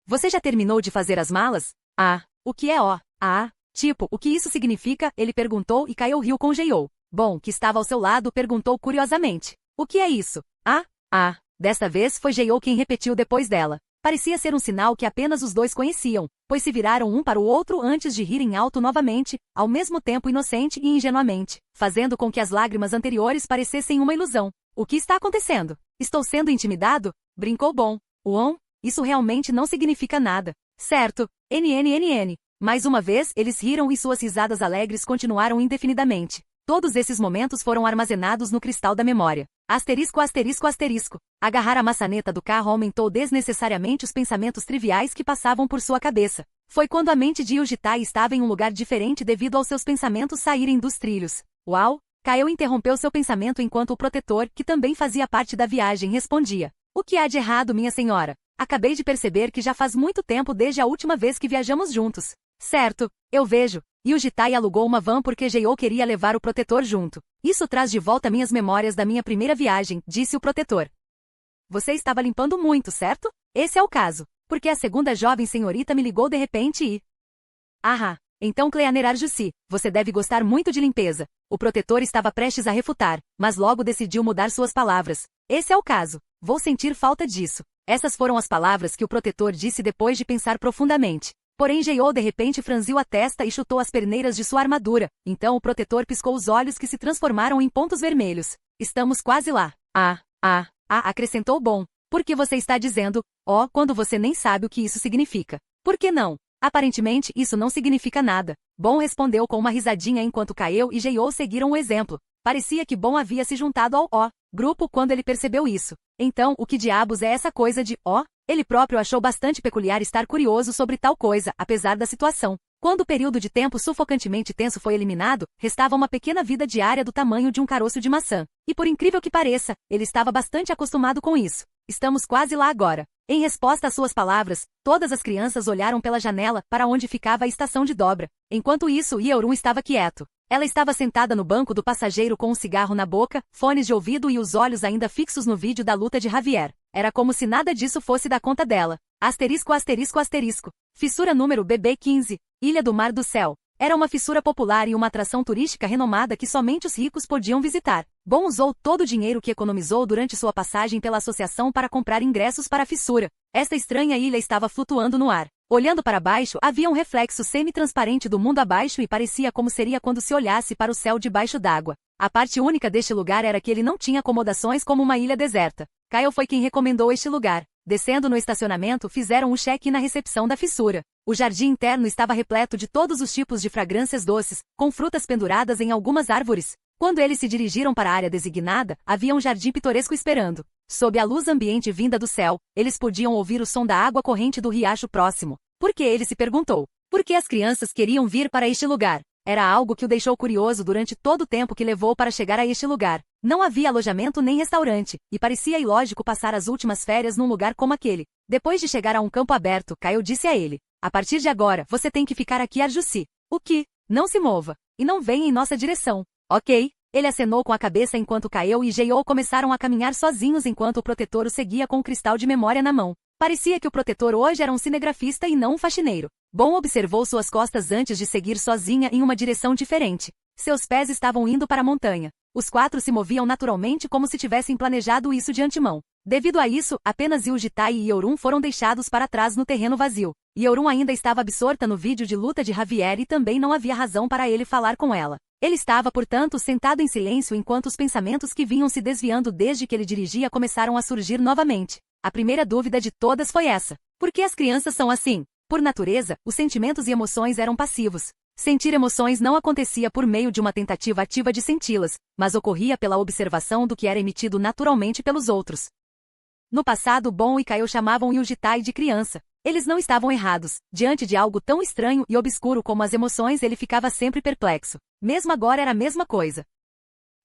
Você já terminou de fazer as malas? O que é o? Tipo, o que isso significa? Ele perguntou e Kaio riu com Jeou. Bom, que estava ao seu lado, perguntou curiosamente. O que é isso? Desta vez foi Jeou quem repetiu depois dela. Parecia ser um sinal que apenas os dois conheciam, pois se viraram um para o outro antes de rirem alto novamente, ao mesmo tempo inocente e ingenuamente, fazendo com que as lágrimas anteriores parecessem uma ilusão. O que está acontecendo? Estou sendo intimidado? Brincou Bom. Isso realmente não significa nada. Certo. NNNN. Mais uma vez, eles riram e suas risadas alegres continuaram indefinidamente. Todos esses momentos foram armazenados no cristal da memória. Asterisco, asterisco, asterisco. Agarrar a maçaneta do carro aumentou desnecessariamente os pensamentos triviais que passavam por sua cabeça. Foi quando a mente de Yujitai estava em um lugar diferente devido aos seus pensamentos saírem dos trilhos. Uau! Kaio interrompeu seu pensamento enquanto o protetor, que também fazia parte da viagem, respondia. O que há de errado, minha senhora? Acabei de perceber que já faz muito tempo desde a última vez que viajamos juntos. Certo, eu vejo. Yujitai alugou uma van porque Jeiou queria levar o protetor junto. Isso traz de volta minhas memórias da minha primeira viagem, disse o protetor. Você estava limpando muito, certo? Esse é o caso. Porque a segunda jovem senhorita me ligou de repente e... Ahá, então Cleaner Jussi, você deve gostar muito de limpeza. O protetor estava prestes a refutar, mas logo decidiu mudar suas palavras. Esse é o caso. Vou sentir falta disso. Essas foram as palavras que o protetor disse depois de pensar profundamente. Porém Jeiou de repente franziu a testa e chutou as perneiras de sua armadura. Então o protetor piscou os olhos que se transformaram em pontos vermelhos. Estamos quase lá. Acrescentou Bom. Por que você está dizendo, quando você nem sabe o que isso significa? Por que não? Aparentemente isso não significa nada. Bom respondeu com uma risadinha enquanto Kaio e Jeiou seguiram o exemplo. Parecia que Bom havia se juntado ao grupo quando ele percebeu isso. Então, o que diabos é essa coisa de Ele próprio achou bastante peculiar estar curioso sobre tal coisa, apesar da situação. Quando o período de tempo sufocantemente tenso foi eliminado, restava uma pequena vida diária do tamanho de um caroço de maçã. E por incrível que pareça, ele estava bastante acostumado com isso. Estamos quase lá agora. Em resposta às suas palavras, todas as crianças olharam pela janela para onde ficava a estação de dobra. Enquanto isso, Yeorun estava quieto. Ela estava sentada no banco do passageiro com um cigarro na boca, fones de ouvido e os olhos ainda fixos no vídeo da luta de Javier. Era como se nada disso fosse da conta dela. Asterisco, asterisco, asterisco. Fissura número BB15. Ilha do Mar do Céu. Era uma fissura popular e uma atração turística renomada que somente os ricos podiam visitar. Bom usou todo o dinheiro que economizou durante sua passagem pela associação para comprar ingressos para a fissura. Esta estranha ilha estava flutuando no ar. Olhando para baixo, havia um reflexo semi-transparente do mundo abaixo e parecia como seria quando se olhasse para o céu debaixo d'água. A parte única deste lugar era que ele não tinha acomodações como uma ilha deserta. Kyle foi quem recomendou este lugar. Descendo no estacionamento, fizeram um check-in na recepção da fissura. O jardim interno estava repleto de todos os tipos de fragrâncias doces, com frutas penduradas em algumas árvores. Quando eles se dirigiram para a área designada, havia um jardim pitoresco esperando. Sob a luz ambiente vinda do céu, eles podiam ouvir o som da água corrente do riacho próximo. Por que ele se perguntou? Por que as crianças queriam vir para este lugar? Era algo que o deixou curioso durante todo o tempo que levou para chegar a este lugar. Não havia alojamento nem restaurante, e parecia ilógico passar as últimas férias num lugar como aquele. Depois de chegar a um campo aberto, Kyle disse a ele: a partir de agora, você tem que ficar aqui, Jussi. O que? Não se mova. E não venha em nossa direção. Ok. Ele acenou com a cabeça enquanto Kyle e Jeiou começaram a caminhar sozinhos enquanto o protetor o seguia com o cristal de memória na mão. Parecia que o protetor hoje era um cinegrafista e não um faxineiro. Bom observou suas costas antes de seguir sozinha em uma direção diferente. Seus pés estavam indo para a montanha. Os quatro se moviam naturalmente como se tivessem planejado isso de antemão. Devido a isso, apenas Yujitai e Yeorun foram deixados para trás no terreno vazio. Yeorun ainda estava absorta no vídeo de luta de Javier e também não havia razão para ele falar com ela. Ele estava, portanto, sentado em silêncio enquanto os pensamentos que vinham se desviando desde que ele dirigia começaram a surgir novamente. A primeira dúvida de todas foi essa: por que as crianças são assim? Por natureza, os sentimentos e emoções eram passivos. Sentir emoções não acontecia por meio de uma tentativa ativa de senti-las, mas ocorria pela observação do que era emitido naturalmente pelos outros. No passado, Bon e Kyle chamavam Yujitai de criança. Eles não estavam errados. Diante de algo tão estranho e obscuro como as emoções, ele ficava sempre perplexo. Mesmo agora era a mesma coisa.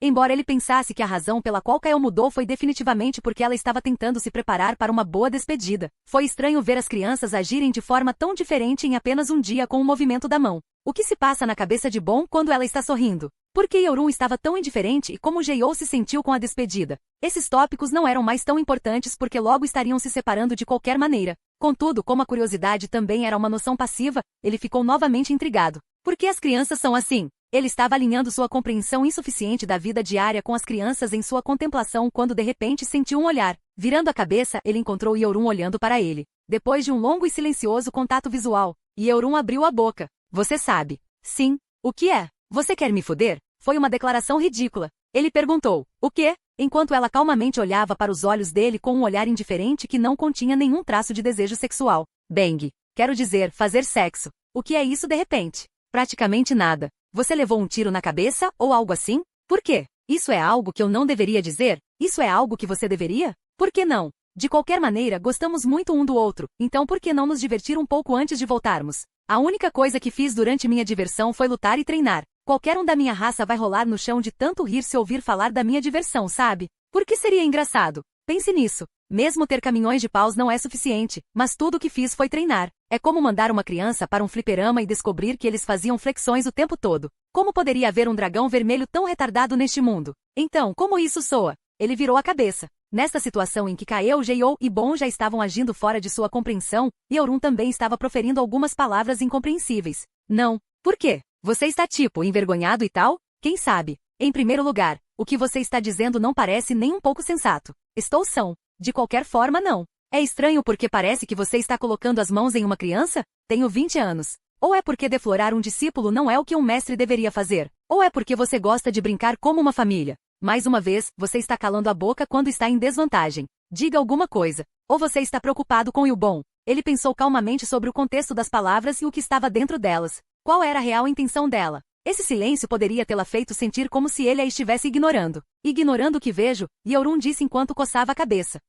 Embora ele pensasse que a razão pela qual Kyle mudou foi definitivamente porque ela estava tentando se preparar para uma boa despedida. Foi estranho ver as crianças agirem de forma tão diferente em apenas um dia com o movimento da mão. O que se passa na cabeça de Bon quando ela está sorrindo? Por que Yeorun estava tão indiferente e como Jeiou se sentiu com a despedida? Esses tópicos não eram mais tão importantes porque logo estariam se separando de qualquer maneira. Contudo, como a curiosidade também era uma noção passiva, ele ficou novamente intrigado. Por que as crianças são assim? Ele estava alinhando sua compreensão insuficiente da vida diária com as crianças em sua contemplação quando de repente sentiu um olhar. Virando a cabeça, ele encontrou Yeorun olhando para ele. Depois de um longo e silencioso contato visual, Yeorun abriu a boca. Você sabe. Sim. O que é? Você quer me foder? Foi uma declaração ridícula. Ele perguntou. O quê? Enquanto ela calmamente olhava para os olhos dele com um olhar indiferente que não continha nenhum traço de desejo sexual. Bang. Quero dizer, fazer sexo. O que é isso de repente? Praticamente nada. Você levou um tiro na cabeça, ou algo assim? Por quê? Isso é algo que eu não deveria dizer? Isso é algo que você deveria? Por que não? De qualquer maneira, gostamos muito um do outro, então por que não nos divertir um pouco antes de voltarmos? A única coisa que fiz durante minha diversão foi lutar e treinar. Qualquer um da minha raça vai rolar no chão de tanto rir se ouvir falar da minha diversão, sabe? Por que seria engraçado? Pense nisso. Mesmo ter caminhões de paus não é suficiente, mas tudo o que fiz foi treinar. É como mandar uma criança para um fliperama e descobrir que eles faziam flexões o tempo todo. Como poderia haver um dragão vermelho tão retardado neste mundo? Então, como isso soa? Ele virou a cabeça. Nesta situação em que Kaeo, Jeou e Bon já estavam agindo fora de sua compreensão, Yeorun também estava proferindo algumas palavras incompreensíveis. Não. Por quê? Você está tipo envergonhado e tal? Quem sabe? Em primeiro lugar, o que você está dizendo não parece nem um pouco sensato. Estou são. De qualquer forma, não. É estranho porque parece que você está colocando as mãos em uma criança? Tenho 20 anos. Ou é porque deflorar um discípulo não é o que um mestre deveria fazer? Ou é porque você gosta de brincar como uma família? Mais uma vez, você está calando a boca quando está em desvantagem. Diga alguma coisa. Ou você está preocupado com Yubon? Ele pensou calmamente sobre o contexto das palavras e o que estava dentro delas. Qual era a real intenção dela? Esse silêncio poderia tê-la feito sentir como se ele a estivesse ignorando. Ignorando o que vejo, Yeorun disse enquanto coçava a cabeça.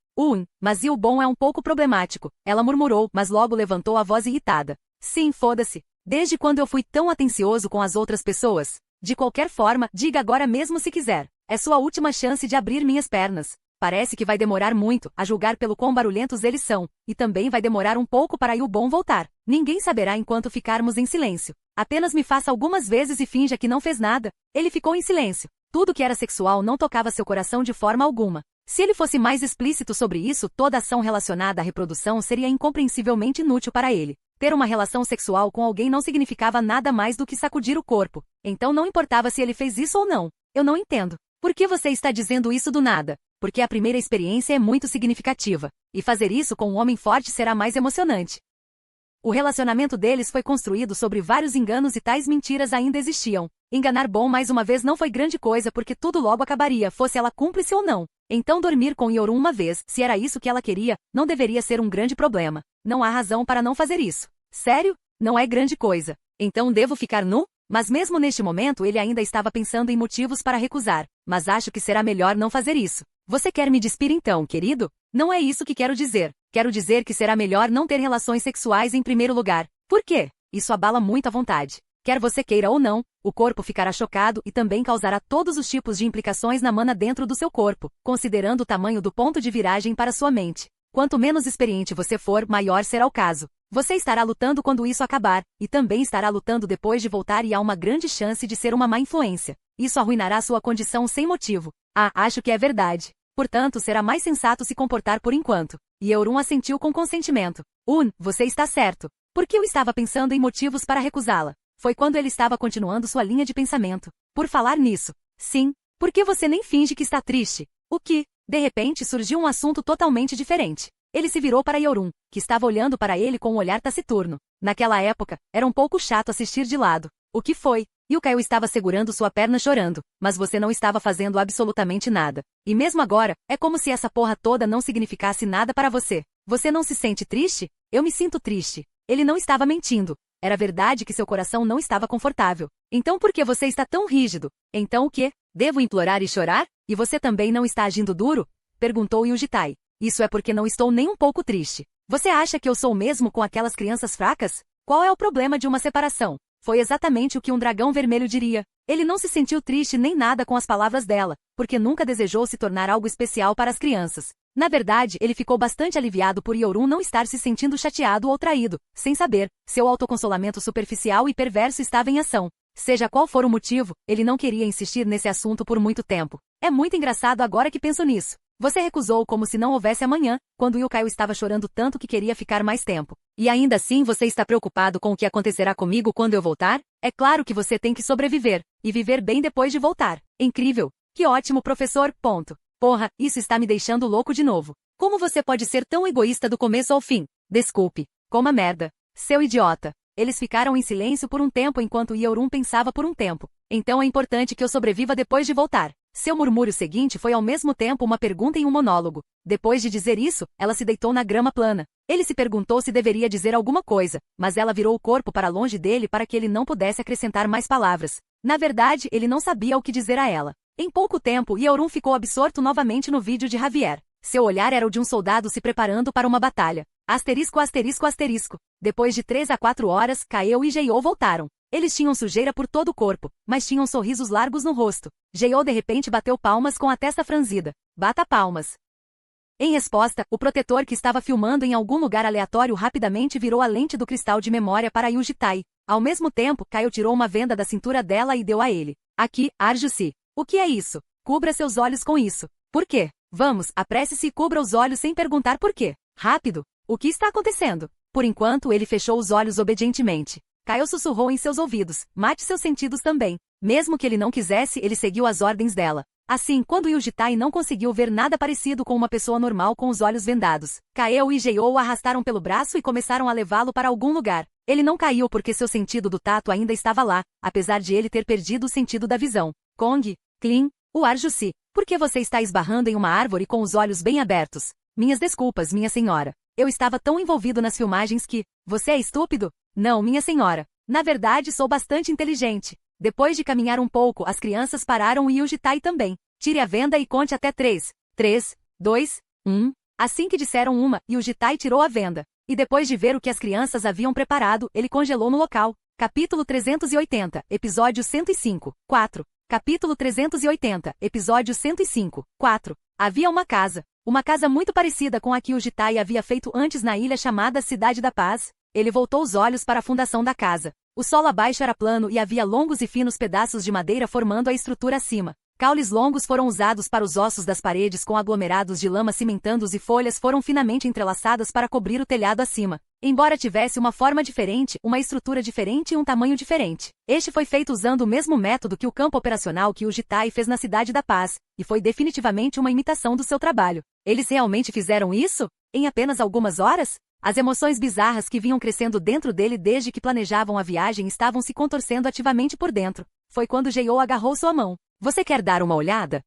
Mas Yubon é um pouco problemático. Ela murmurou, mas logo levantou a voz irritada. Sim, foda-se. Desde quando eu fui tão atencioso com as outras pessoas? De qualquer forma, diga agora mesmo se quiser. É sua última chance de abrir minhas pernas. Parece que vai demorar muito, a julgar pelo quão barulhentos eles são, e também vai demorar um pouco para Yubon voltar. Ninguém saberá enquanto ficarmos em silêncio. Apenas me faça algumas vezes e finja que não fez nada. Ele ficou em silêncio. Tudo que era sexual não tocava seu coração de forma alguma. Se ele fosse mais explícito sobre isso, toda ação relacionada à reprodução seria incompreensivelmente inútil para ele. Ter uma relação sexual com alguém não significava nada mais do que sacudir o corpo. Então não importava se ele fez isso ou não. Eu não entendo. Por que você está dizendo isso do nada? Porque a primeira experiência é muito significativa. E fazer isso com um homem forte será mais emocionante. O relacionamento deles foi construído sobre vários enganos e tais mentiras ainda existiam. Enganar Bon mais uma vez não foi grande coisa porque tudo logo acabaria, fosse ela cúmplice ou não. Então dormir com Yeorun uma vez, se era isso que ela queria, não deveria ser um grande problema. Não há razão para não fazer isso. Sério? Não é grande coisa. Então devo ficar nu? Mas mesmo neste momento ele ainda estava pensando em motivos para recusar. Mas acho que será melhor não fazer isso. Você quer me despir então, querido? Não é isso que quero dizer. Quero dizer que será melhor não ter relações sexuais em primeiro lugar. Por quê? Isso abala muito a vontade. Quer você queira ou não, o corpo ficará chocado e também causará todos os tipos de implicações na mana dentro do seu corpo, considerando o tamanho do ponto de viragem para sua mente. Quanto menos experiente você for, maior será o caso. Você estará lutando quando isso acabar, e também estará lutando depois de voltar e há uma grande chance de ser uma má influência. Isso arruinará sua condição sem motivo. Acho que é verdade. Portanto, será mais sensato se comportar por enquanto. E Yeorun assentiu com consentimento. Você está certo. Por que eu estava pensando em motivos para recusá-la? Foi quando ele estava continuando sua linha de pensamento. Por falar nisso. Sim. Por que você nem finge que está triste? O que? De repente surgiu um assunto totalmente diferente. Ele se virou para Yeorun, que estava olhando para ele com um olhar taciturno. Naquela época, era um pouco chato assistir de lado. O que foi? Kaeo estava segurando sua perna chorando, mas você não estava fazendo absolutamente nada. E mesmo agora, é como se essa porra toda não significasse nada para você. Você não se sente triste? Eu me sinto triste. Ele não estava mentindo. Era verdade que seu coração não estava confortável. Então por que você está tão rígido? Então o quê? Devo implorar e chorar? E você também não está agindo duro? Perguntou Yujitai. Isso é porque não estou nem um pouco triste. Você acha que eu sou mesmo com aquelas crianças fracas? Qual é o problema de uma separação? Foi exatamente o que um dragão vermelho diria. Ele não se sentiu triste nem nada com as palavras dela, porque nunca desejou se tornar algo especial para as crianças. Na verdade, ele ficou bastante aliviado por Yeorun não estar se sentindo chateado ou traído, sem saber, seu autoconsolamento superficial e perverso estava em ação. Seja qual for o motivo, ele não queria insistir nesse assunto por muito tempo. É muito engraçado agora que penso nisso. Você recusou como se não houvesse amanhã, quando Kaeo estava chorando tanto que queria ficar mais tempo. E ainda assim você está preocupado com o que acontecerá comigo quando eu voltar? É claro que você tem que sobreviver, e viver bem depois de voltar. Incrível! Que ótimo, professor, ponto. Porra, isso está me deixando louco de novo. Como você pode ser tão egoísta do começo ao fim? Desculpe. Coma merda. Seu idiota. Eles ficaram em silêncio por um tempo enquanto Yeorun pensava por um tempo. Então é importante que eu sobreviva depois de voltar. Seu murmúrio seguinte foi ao mesmo tempo uma pergunta e um monólogo. Depois de dizer isso, ela se deitou na grama plana. Ele se perguntou se deveria dizer alguma coisa, mas ela virou o corpo para longe dele para que ele não pudesse acrescentar mais palavras. Na verdade, ele não sabia o que dizer a ela. Em pouco tempo, Yeorum ficou absorto novamente no vídeo de Javier. Seu olhar era o de um soldado se preparando para uma batalha. Asterisco, asterisco, asterisco. Depois de 3 a 4 horas, Kaeo e Jeou voltaram. Eles tinham sujeira por todo o corpo, mas tinham sorrisos largos no rosto. Jeou de repente bateu palmas com a testa franzida. Bata palmas. Em resposta, o protetor que estava filmando em algum lugar aleatório rapidamente virou a lente do cristal de memória para Yu Jitai. Ao mesmo tempo, Kaeo tirou uma venda da cintura dela e deu a ele. Aqui, Arjusi. O que é isso? Cubra seus olhos com isso. Por quê? Vamos, apresse-se e cubra os olhos sem perguntar por quê. Rápido. O que está acontecendo? Por enquanto, ele fechou os olhos obedientemente. Kaeo sussurrou em seus ouvidos. Mate seus sentidos também. Mesmo que ele não quisesse, ele seguiu as ordens dela. Assim, quando Yu Jitai não conseguiu ver nada parecido com uma pessoa normal com os olhos vendados, Kaeo e Jeou o arrastaram pelo braço e começaram a levá-lo para algum lugar. Ele não caiu porque seu sentido do tato ainda estava lá, apesar de ele ter perdido o sentido da visão. Kong, Klin, o Arjusi, por que você está esbarrando em uma árvore com os olhos bem abertos? Minhas desculpas, minha senhora. Eu estava tão envolvido nas filmagens que... Você é estúpido? Não, minha senhora. Na verdade, sou bastante inteligente. Depois de caminhar um pouco, as crianças pararam e Yu Jitai também. Tire a venda e conte até 3. 3, 2, 1. Assim que disseram uma, Yu Jitai tirou a venda. E depois de ver o que as crianças haviam preparado, ele congelou no local. Capítulo 380, episódio 105, 4. Capítulo 380, episódio 105, 4. Havia uma casa. Uma casa muito parecida com a que Yu Jitai havia feito antes na ilha chamada Cidade da Paz. Ele voltou os olhos para a fundação da casa. O solo abaixo era plano e havia longos e finos pedaços de madeira formando a estrutura acima. Caules longos foram usados para os ossos das paredes com aglomerados de lama cimentando-os e folhas foram finamente entrelaçadas para cobrir o telhado acima. Embora tivesse uma forma diferente, uma estrutura diferente e um tamanho diferente. Este foi feito usando o mesmo método que o campo operacional que o Jitai fez na Cidade da Paz, e foi definitivamente uma imitação do seu trabalho. Eles realmente fizeram isso? Em apenas algumas horas? As emoções bizarras que vinham crescendo dentro dele desde que planejavam a viagem estavam se contorcendo ativamente por dentro. Foi quando Jeou agarrou sua mão. Você quer dar uma olhada?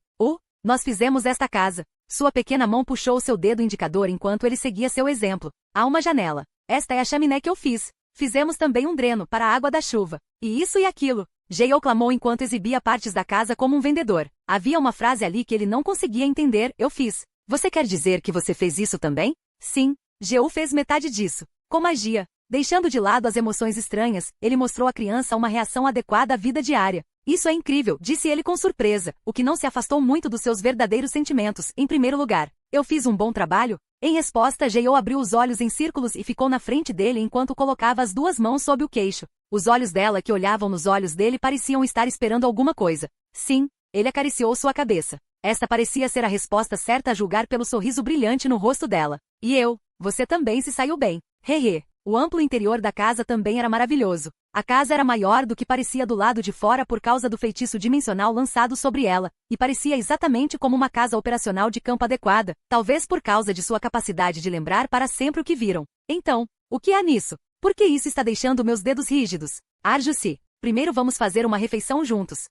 Nós fizemos esta casa. Sua pequena mão puxou seu dedo indicador enquanto ele seguia seu exemplo. Há uma janela. Esta é a chaminé que eu fiz. Fizemos também um dreno para a água da chuva. E isso e aquilo. Jeou clamou enquanto exibia partes da casa como um vendedor. Havia uma frase ali que ele não conseguia entender. Eu fiz. Você quer dizer que você fez isso também? Sim. Jeou fez metade disso. Com magia. Deixando de lado as emoções estranhas, ele mostrou à criança uma reação adequada à vida diária. Isso é incrível, disse ele com surpresa, o que não se afastou muito dos seus verdadeiros sentimentos. Em primeiro lugar, eu fiz um bom trabalho? Em resposta, Jeou abriu os olhos em círculos e ficou na frente dele enquanto colocava as duas mãos sob o queixo. Os olhos dela que olhavam nos olhos dele pareciam estar esperando alguma coisa. Sim, ele acariciou sua cabeça. Esta parecia ser a resposta certa a julgar pelo sorriso brilhante no rosto dela. E você também se saiu bem. Hehe. O amplo interior da casa também era maravilhoso. A casa era maior do que parecia do lado de fora por causa do feitiço dimensional lançado sobre ela, e parecia exatamente como uma casa operacional de campo adequada, talvez por causa de sua capacidade de lembrar para sempre o que viram. Então, o que há nisso? Por que isso está deixando meus dedos rígidos? Arjusi, primeiro vamos fazer uma refeição juntos.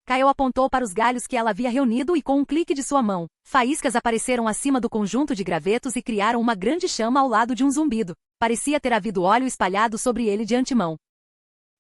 Kaeo apontou para os galhos que ela havia reunido e com um clique de sua mão, faíscas apareceram acima do conjunto de gravetos e criaram uma grande chama ao lado de um zumbido. Parecia ter havido óleo espalhado sobre ele de antemão.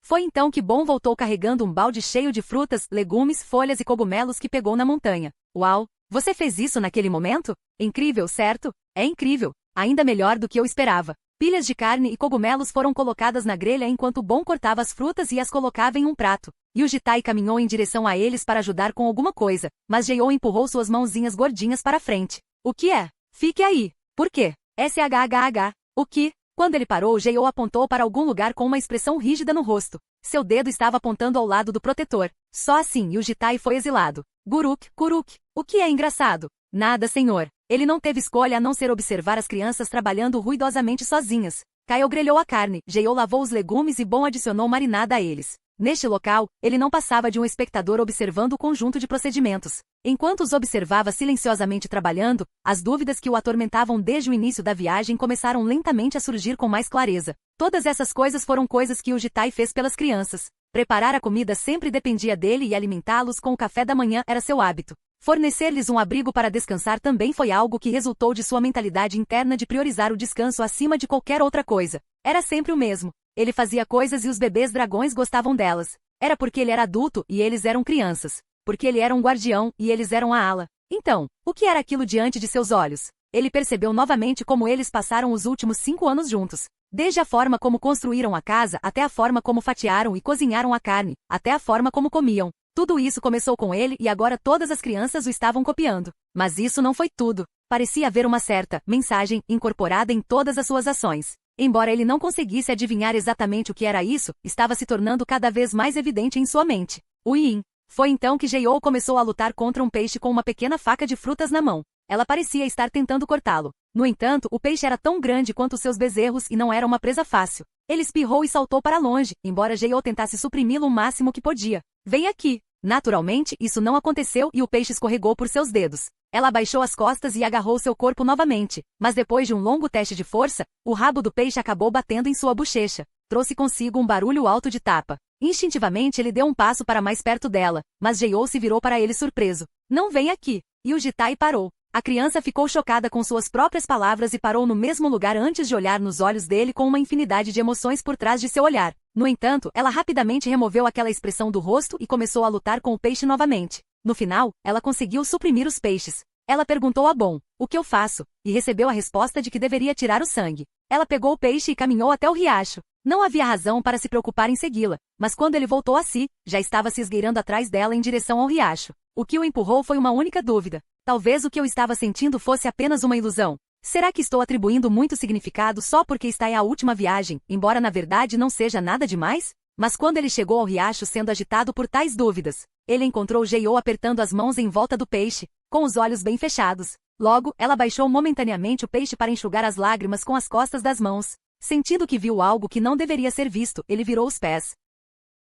Foi então que Bon voltou carregando um balde cheio de frutas, legumes, folhas e cogumelos que pegou na montanha. Uau! Você fez isso naquele momento? Incrível, certo? É incrível. Ainda melhor do que eu esperava. Pilhas de carne e cogumelos foram colocadas na grelha enquanto Bon cortava as frutas e as colocava em um prato. Yu Jitai caminhou em direção a eles para ajudar com alguma coisa, mas Jeou empurrou suas mãozinhas gordinhas para frente. O que é? Fique aí. Por quê? SHHH. O que? Quando ele parou, Jeou apontou para algum lugar com uma expressão rígida no rosto. Seu dedo estava apontando ao lado do protetor. Só assim Yu Jitai foi exilado. Guruk, Kuruk. O que é engraçado? Nada, senhor. Ele não teve escolha a não ser observar as crianças trabalhando ruidosamente sozinhas. Kaeo grelhou a carne, Jeou lavou os legumes e Bon adicionou marinada a eles. Neste local, ele não passava de um espectador observando o conjunto de procedimentos. Enquanto os observava silenciosamente trabalhando, as dúvidas que o atormentavam desde o início da viagem começaram lentamente a surgir com mais clareza. Todas essas coisas foram coisas que o Jitai fez pelas crianças. Preparar a comida sempre dependia dele e alimentá-los com o café da manhã era seu hábito. Fornecer-lhes um abrigo para descansar também foi algo que resultou de sua mentalidade interna de priorizar o descanso acima de qualquer outra coisa. Era sempre o mesmo. Ele fazia coisas e os bebês dragões gostavam delas. Era porque ele era adulto e eles eram crianças. Porque ele era um guardião e eles eram a ala. Então, o que era aquilo diante de seus olhos? Ele percebeu novamente como eles passaram os últimos 5 anos juntos. Desde a forma como construíram a casa até a forma como fatiaram e cozinharam a carne, até a forma como comiam. Tudo isso começou com ele e agora todas as crianças o estavam copiando. Mas isso não foi tudo. Parecia haver uma certa mensagem incorporada em todas as suas ações. Embora ele não conseguisse adivinhar exatamente o que era isso, estava se tornando cada vez mais evidente em sua mente. O yin. Foi então que Jeyou começou a lutar contra um peixe com uma pequena faca de frutas na mão. Ela parecia estar tentando cortá-lo. No entanto, o peixe era tão grande quanto seus bezerros e não era uma presa fácil. Ele espirrou e saltou para longe, embora Jeyou tentasse suprimi-lo o máximo que podia. Vem aqui! Naturalmente, isso não aconteceu e o peixe escorregou por seus dedos. Ela abaixou as costas e agarrou seu corpo novamente, mas depois de um longo teste de força, o rabo do peixe acabou batendo em sua bochecha. Trouxe consigo um barulho alto de tapa. Instintivamente ele deu um passo para mais perto dela, mas Jeyou se virou para ele surpreso. Não vem aqui! E o Jitai parou. A criança ficou chocada com suas próprias palavras e parou no mesmo lugar antes de olhar nos olhos dele com uma infinidade de emoções por trás de seu olhar. No entanto, ela rapidamente removeu aquela expressão do rosto e começou a lutar com o peixe novamente. No final, ela conseguiu suprimir os peixes. Ela perguntou a Bom, o que eu faço? E recebeu a resposta de que deveria tirar o sangue. Ela pegou o peixe e caminhou até o riacho. Não havia razão para se preocupar em segui-la, mas quando ele voltou a si, já estava se esgueirando atrás dela em direção ao riacho. O que o empurrou foi uma única dúvida. Talvez o que eu estava sentindo fosse apenas uma ilusão. Será que estou atribuindo muito significado só porque está em a última viagem, embora na verdade não seja nada demais? Mas quando ele chegou ao riacho sendo agitado por tais dúvidas, ele encontrou Jeyou apertando as mãos em volta do peixe, com os olhos bem fechados. Logo, ela baixou momentaneamente o peixe para enxugar as lágrimas com as costas das mãos. Sentindo que viu algo que não deveria ser visto, ele virou os pés.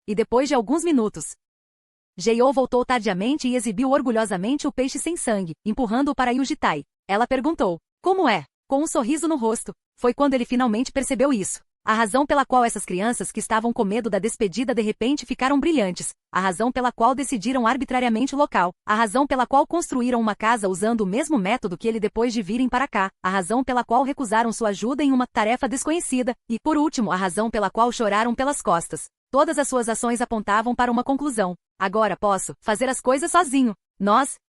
E depois de alguns minutos, Jeyou voltou tardiamente e exibiu orgulhosamente o peixe sem sangue, empurrando-o para Yujitai. Ela perguntou, como é? Com um sorriso no rosto. Foi quando ele finalmente percebeu isso. A razão pela qual essas crianças que estavam com medo da despedida de repente ficaram brilhantes. A razão pela qual decidiram arbitrariamente o local. A razão pela qual construíram uma casa usando o mesmo método que ele depois de virem para cá. A razão pela qual recusaram sua ajuda em uma tarefa desconhecida. E, por último, a razão pela qual choraram pelas costas. Todas as suas ações apontavam para uma conclusão. Agora posso fazer as coisas sozinho.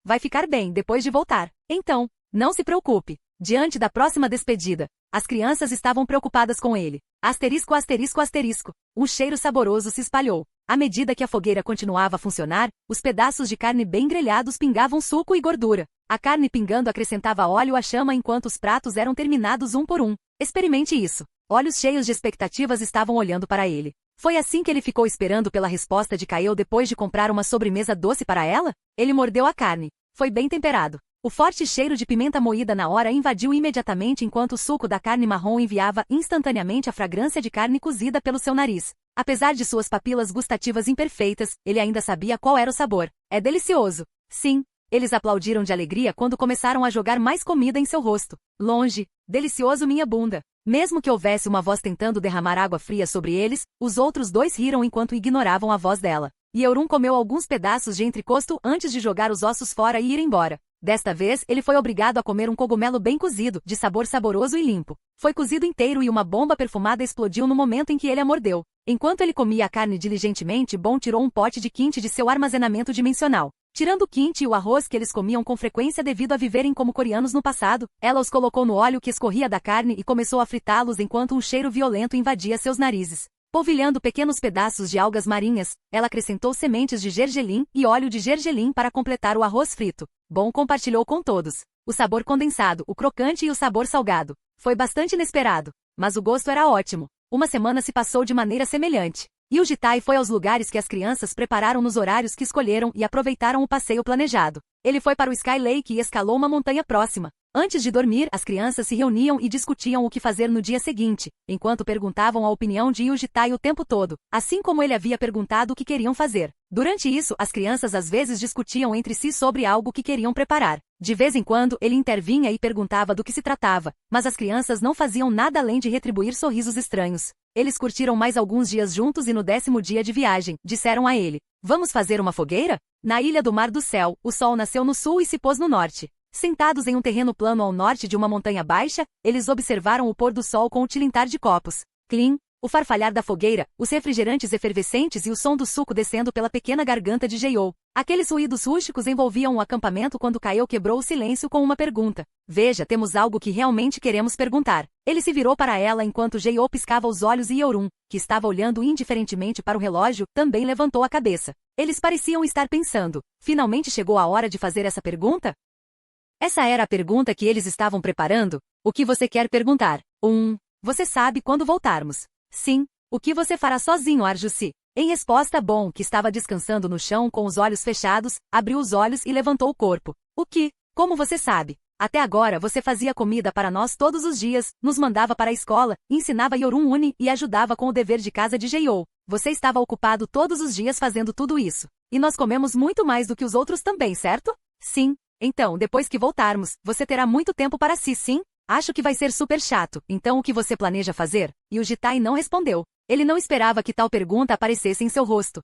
Vai ficar bem depois de voltar. Então, não se preocupe. Diante da próxima despedida, as crianças estavam preocupadas com ele. Asterisco, asterisco, asterisco. Um cheiro saboroso se espalhou. À medida que a fogueira continuava a funcionar, os pedaços de carne bem grelhados pingavam suco e gordura. A carne pingando acrescentava óleo à chama enquanto os pratos eram terminados um por um. Experimente isso. Olhos cheios de expectativas estavam olhando para ele. Foi assim que ele ficou esperando pela resposta de Kael depois de comprar uma sobremesa doce para ela? Ele mordeu a carne. Foi bem temperado. O forte cheiro de pimenta moída na hora invadiu imediatamente enquanto o suco da carne marrom enviava instantaneamente a fragrância de carne cozida pelo seu nariz. Apesar de suas papilas gustativas imperfeitas, ele ainda sabia qual era o sabor. É delicioso. Sim. Eles aplaudiram de alegria quando começaram a jogar mais comida em seu rosto. Longe. Delicioso minha bunda. Mesmo que houvesse uma voz tentando derramar água fria sobre eles, os outros dois riram enquanto ignoravam a voz dela. Yeurun comeu alguns pedaços de entrecosto antes de jogar os ossos fora e ir embora. Desta vez, ele foi obrigado a comer um cogumelo bem cozido, de sabor saboroso e limpo. Foi cozido inteiro e uma bomba perfumada explodiu no momento em que ele a mordeu. Enquanto ele comia a carne diligentemente, Bon tirou um pote de quinte de seu armazenamento dimensional. Tirando o quinte e o arroz que eles comiam com frequência devido a viverem como coreanos no passado, ela os colocou no óleo que escorria da carne e começou a fritá-los enquanto um cheiro violento invadia seus narizes. Polvilhando pequenos pedaços de algas marinhas, ela acrescentou sementes de gergelim e óleo de gergelim para completar o arroz frito. Bon compartilhou com todos. O sabor condensado, o crocante e o sabor salgado. Foi bastante inesperado, mas o gosto era ótimo. Uma semana se passou de maneira semelhante. Yujitai foi aos lugares que as crianças prepararam nos horários que escolheram e aproveitaram o passeio planejado. Ele foi para o Sky Lake e escalou uma montanha próxima. Antes de dormir, as crianças se reuniam e discutiam o que fazer no dia seguinte, enquanto perguntavam a opinião de Yujitai o tempo todo, assim como ele havia perguntado o que queriam fazer. Durante isso, as crianças às vezes discutiam entre si sobre algo que queriam preparar. De vez em quando, ele intervinha e perguntava do que se tratava, mas as crianças não faziam nada além de retribuir sorrisos estranhos. Eles curtiram mais alguns dias juntos e no 10º dia de viagem, disseram a ele, vamos fazer uma fogueira? Na ilha do Mar do Céu, o sol nasceu no sul e se pôs no norte. Sentados em um terreno plano ao norte de uma montanha baixa, eles observaram o pôr do sol com o tilintar de copos. Clim, O farfalhar da fogueira, os refrigerantes efervescentes e o som do suco descendo pela pequena garganta de Jeiou. Aqueles ruídos rústicos envolviam o acampamento quando Kael quebrou o silêncio com uma pergunta. Veja, temos algo que realmente queremos perguntar. Ele se virou para ela enquanto Jeiou piscava os olhos e Yeorun, que estava olhando indiferentemente para o relógio, também levantou a cabeça. Eles pareciam estar pensando. Finalmente chegou a hora de fazer essa pergunta? Essa era a pergunta que eles estavam preparando? O que você quer perguntar? Você sabe quando voltarmos. Sim. O que você fará sozinho, Arjusi? Em resposta, Bon, que estava descansando no chão com os olhos fechados, abriu os olhos e levantou o corpo. O que? Como você sabe? Até agora você fazia comida para nós todos os dias, nos mandava para a escola, ensinava Yeorun Uni e ajudava com o dever de casa de Jeiou. Você estava ocupado todos os dias fazendo tudo isso. E nós comemos muito mais do que os outros também, certo? Sim. Então, depois que voltarmos, você terá muito tempo para si, sim? Acho que vai ser super chato. Então o que você planeja fazer? E o Jitai não respondeu. Ele não esperava que tal pergunta aparecesse em seu rosto.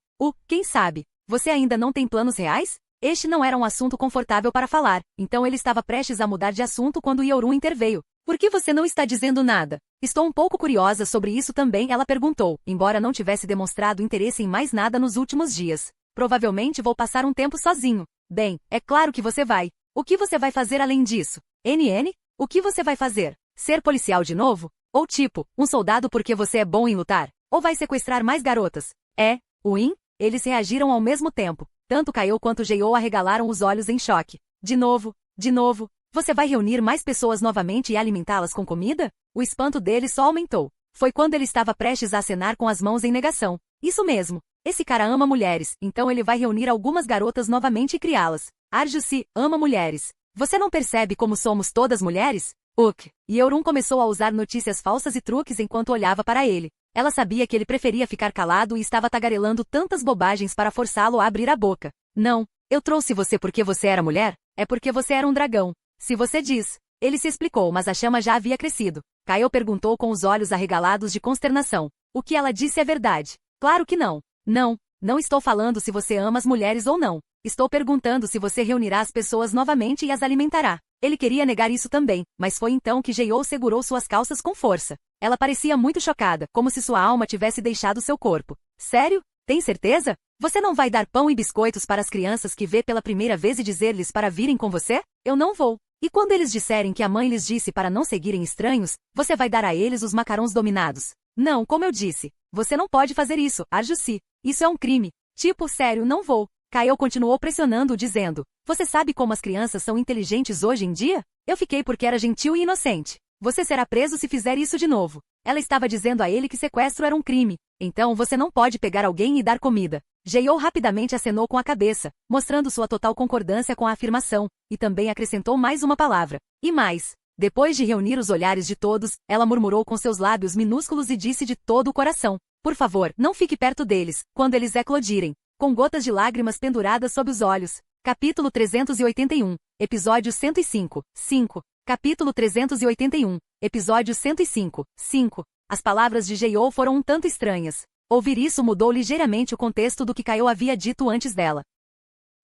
Quem sabe? Você ainda não tem planos reais? Este não era um assunto confortável para falar, então ele estava prestes a mudar de assunto quando Yeorun interveio. Por que você não está dizendo nada? Estou um pouco curiosa sobre isso também, ela perguntou, embora não tivesse demonstrado interesse em mais nada nos últimos dias. Provavelmente vou passar um tempo sozinho. Bem, é claro que você vai. O que você vai fazer além disso? NN? O que você vai fazer? Ser policial de novo? Ou tipo, um soldado porque você é bom em lutar? Ou vai sequestrar mais garotas? Win? Eles reagiram ao mesmo tempo. Tanto Kael quanto Jeiou arregalaram os olhos em choque. De novo? Você vai reunir mais pessoas novamente e alimentá-las com comida? O espanto dele só aumentou. Foi quando ele estava prestes a acenar com as mãos em negação. Isso mesmo. Esse cara ama mulheres, então ele vai reunir algumas garotas novamente e criá-las. Arjusi ama mulheres. Você não percebe como somos todas mulheres? Yeorun começou a usar notícias falsas e truques enquanto olhava para ele. Ela sabia que ele preferia ficar calado e estava tagarelando tantas bobagens para forçá-lo a abrir a boca. Não, eu trouxe você porque você era mulher? É porque você era um dragão. Se você diz. Ele se explicou, mas a chama já havia crescido. Kael perguntou com os olhos arregalados de consternação. O que ela disse é verdade. Claro que não. Não estou falando se você ama as mulheres ou não. Estou perguntando se você reunirá as pessoas novamente e as alimentará. Ele queria negar isso também, mas foi então que Jeiou segurou suas calças com força. Ela parecia muito chocada, como se sua alma tivesse deixado seu corpo. Sério? Tem certeza? Você não vai dar pão e biscoitos para as crianças que vê pela primeira vez e dizer-lhes para virem com você? Eu não vou. E quando eles disserem que a mãe lhes disse para não seguirem estranhos, você vai dar a eles os macarrões dominados? Não, como eu disse. Você não pode fazer isso, Arjusi. Isso é um crime. Sério, não vou. Kael continuou pressionando-o dizendo, você sabe como as crianças são inteligentes hoje em dia? Eu fiquei porque era gentil e inocente. Você será preso se fizer isso de novo. Ela estava dizendo a ele que sequestro era um crime. Então você não pode pegar alguém e dar comida. Jeiou rapidamente acenou com a cabeça, mostrando sua total concordância com a afirmação, e também acrescentou mais uma palavra. E mais. Depois de reunir os olhares de todos, ela murmurou com seus lábios minúsculos e disse de todo o coração, por favor, não fique perto deles, quando eles eclodirem. Com gotas de lágrimas penduradas sob os olhos. Capítulo 381. Episódio 105. 5. Capítulo 381. Episódio 105. 5. As palavras de Jeiou foram um tanto estranhas. Ouvir isso mudou ligeiramente o contexto do que Kael havia dito antes dela.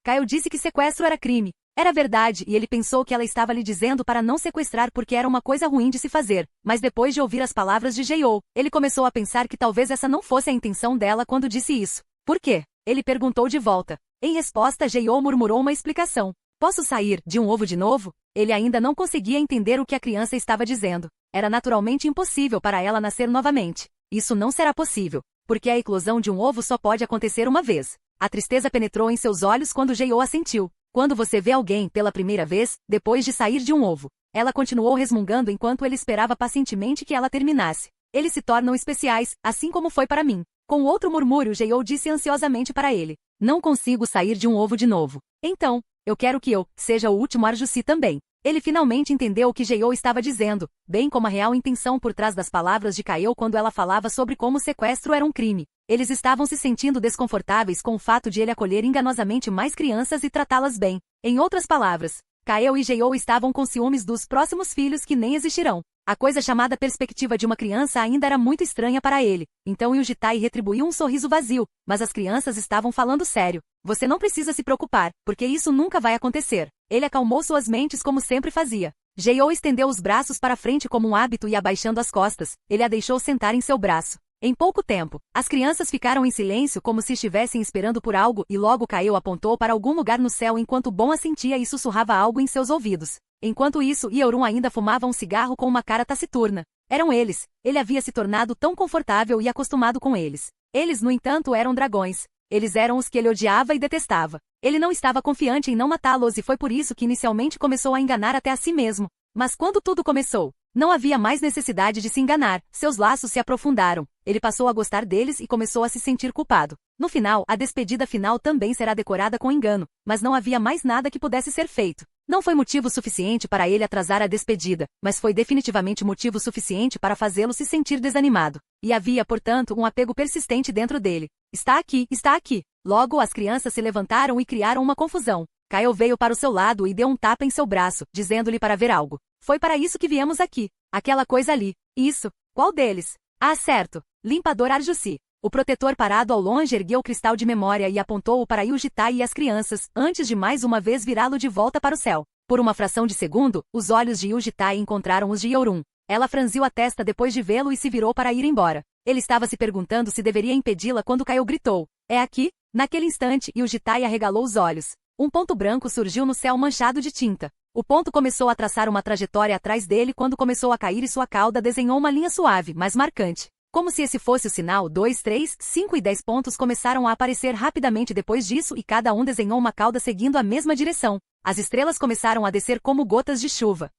Kael disse que sequestro era crime. Era verdade e ele pensou que ela estava lhe dizendo para não sequestrar porque era uma coisa ruim de se fazer. Mas depois de ouvir as palavras de Jeiou, ele começou a pensar que talvez essa não fosse a intenção dela quando disse isso. Por quê? Ele perguntou de volta. Em resposta, Jeiou murmurou uma explicação. Posso sair de um ovo de novo? Ele ainda não conseguia entender o que a criança estava dizendo. Era naturalmente impossível para ela nascer novamente. Isso não será possível, porque a eclosão de um ovo só pode acontecer uma vez. A tristeza penetrou em seus olhos quando Jeiou assentiu. Quando você vê alguém pela primeira vez, depois de sair de um ovo. Ela continuou resmungando enquanto ele esperava pacientemente que ela terminasse. Eles se tornam especiais, assim como foi para mim. Com outro murmúrio, Jeiou disse ansiosamente para ele. Não consigo sair de um ovo de novo. Então, eu quero que eu seja o último Arjusi também. Ele finalmente entendeu o que Jeiou estava dizendo, bem como a real intenção por trás das palavras de Kael quando ela falava sobre como o sequestro era um crime. Eles estavam se sentindo desconfortáveis com o fato de ele acolher enganosamente mais crianças e tratá-las bem. Em outras palavras, Kael e Jeiou estavam com ciúmes dos próximos filhos que nem existirão. A coisa chamada perspectiva de uma criança ainda era muito estranha para ele. Então Yujitai retribuiu um sorriso vazio, mas as crianças estavam falando sério. Você não precisa se preocupar, porque isso nunca vai acontecer. Ele acalmou suas mentes como sempre fazia. Jeiou estendeu os braços para frente como um hábito e abaixando as costas, ele a deixou sentar em seu braço. Em pouco tempo, as crianças ficaram em silêncio como se estivessem esperando por algo e logo Kael apontou para algum lugar no céu enquanto Bon assentia e sussurrava algo em seus ouvidos. Enquanto isso, Yeorun ainda fumava um cigarro com uma cara taciturna. Eram eles. Ele havia se tornado tão confortável e acostumado com eles. Eles, no entanto, eram dragões. Eles eram os que ele odiava e detestava. Ele não estava confiante em não matá-los e foi por isso que inicialmente começou a enganar até a si mesmo. Mas quando tudo começou, não havia mais necessidade de se enganar, seus laços se aprofundaram, ele passou a gostar deles e começou a se sentir culpado. No final, a despedida final também será decorada com engano, mas não havia mais nada que pudesse ser feito. Não foi motivo suficiente para ele atrasar a despedida, mas foi definitivamente motivo suficiente para fazê-lo se sentir desanimado. E havia, portanto, um apego persistente dentro dele. Está aqui, está aqui. Logo, as crianças se levantaram e criaram uma confusão. Kael veio para o seu lado e deu um tapa em seu braço, dizendo-lhe para ver algo. Foi para isso que viemos aqui. Aquela coisa ali. Isso. Qual deles? Ah, certo. Limpador Arjusi. O protetor parado ao longe ergueu o cristal de memória e apontou-o para Yujitai e as crianças, antes de mais uma vez virá-lo de volta para o céu. Por uma fração de segundo, os olhos de Yujitai encontraram os de Yeorun. Ela franziu a testa depois de vê-lo e se virou para ir embora. Ele estava se perguntando se deveria impedi-la quando Kael gritou. É aqui? Naquele instante, Yujitai arregalou os olhos. Um ponto branco surgiu no céu manchado de tinta. O ponto começou a traçar uma trajetória atrás dele quando começou a cair e sua cauda desenhou uma linha suave, mas marcante. Como se esse fosse o sinal, 2, 3, 5 e 10 pontos começaram a aparecer rapidamente depois disso e cada um desenhou uma cauda seguindo a mesma direção. As estrelas começaram a descer como gotas de chuva.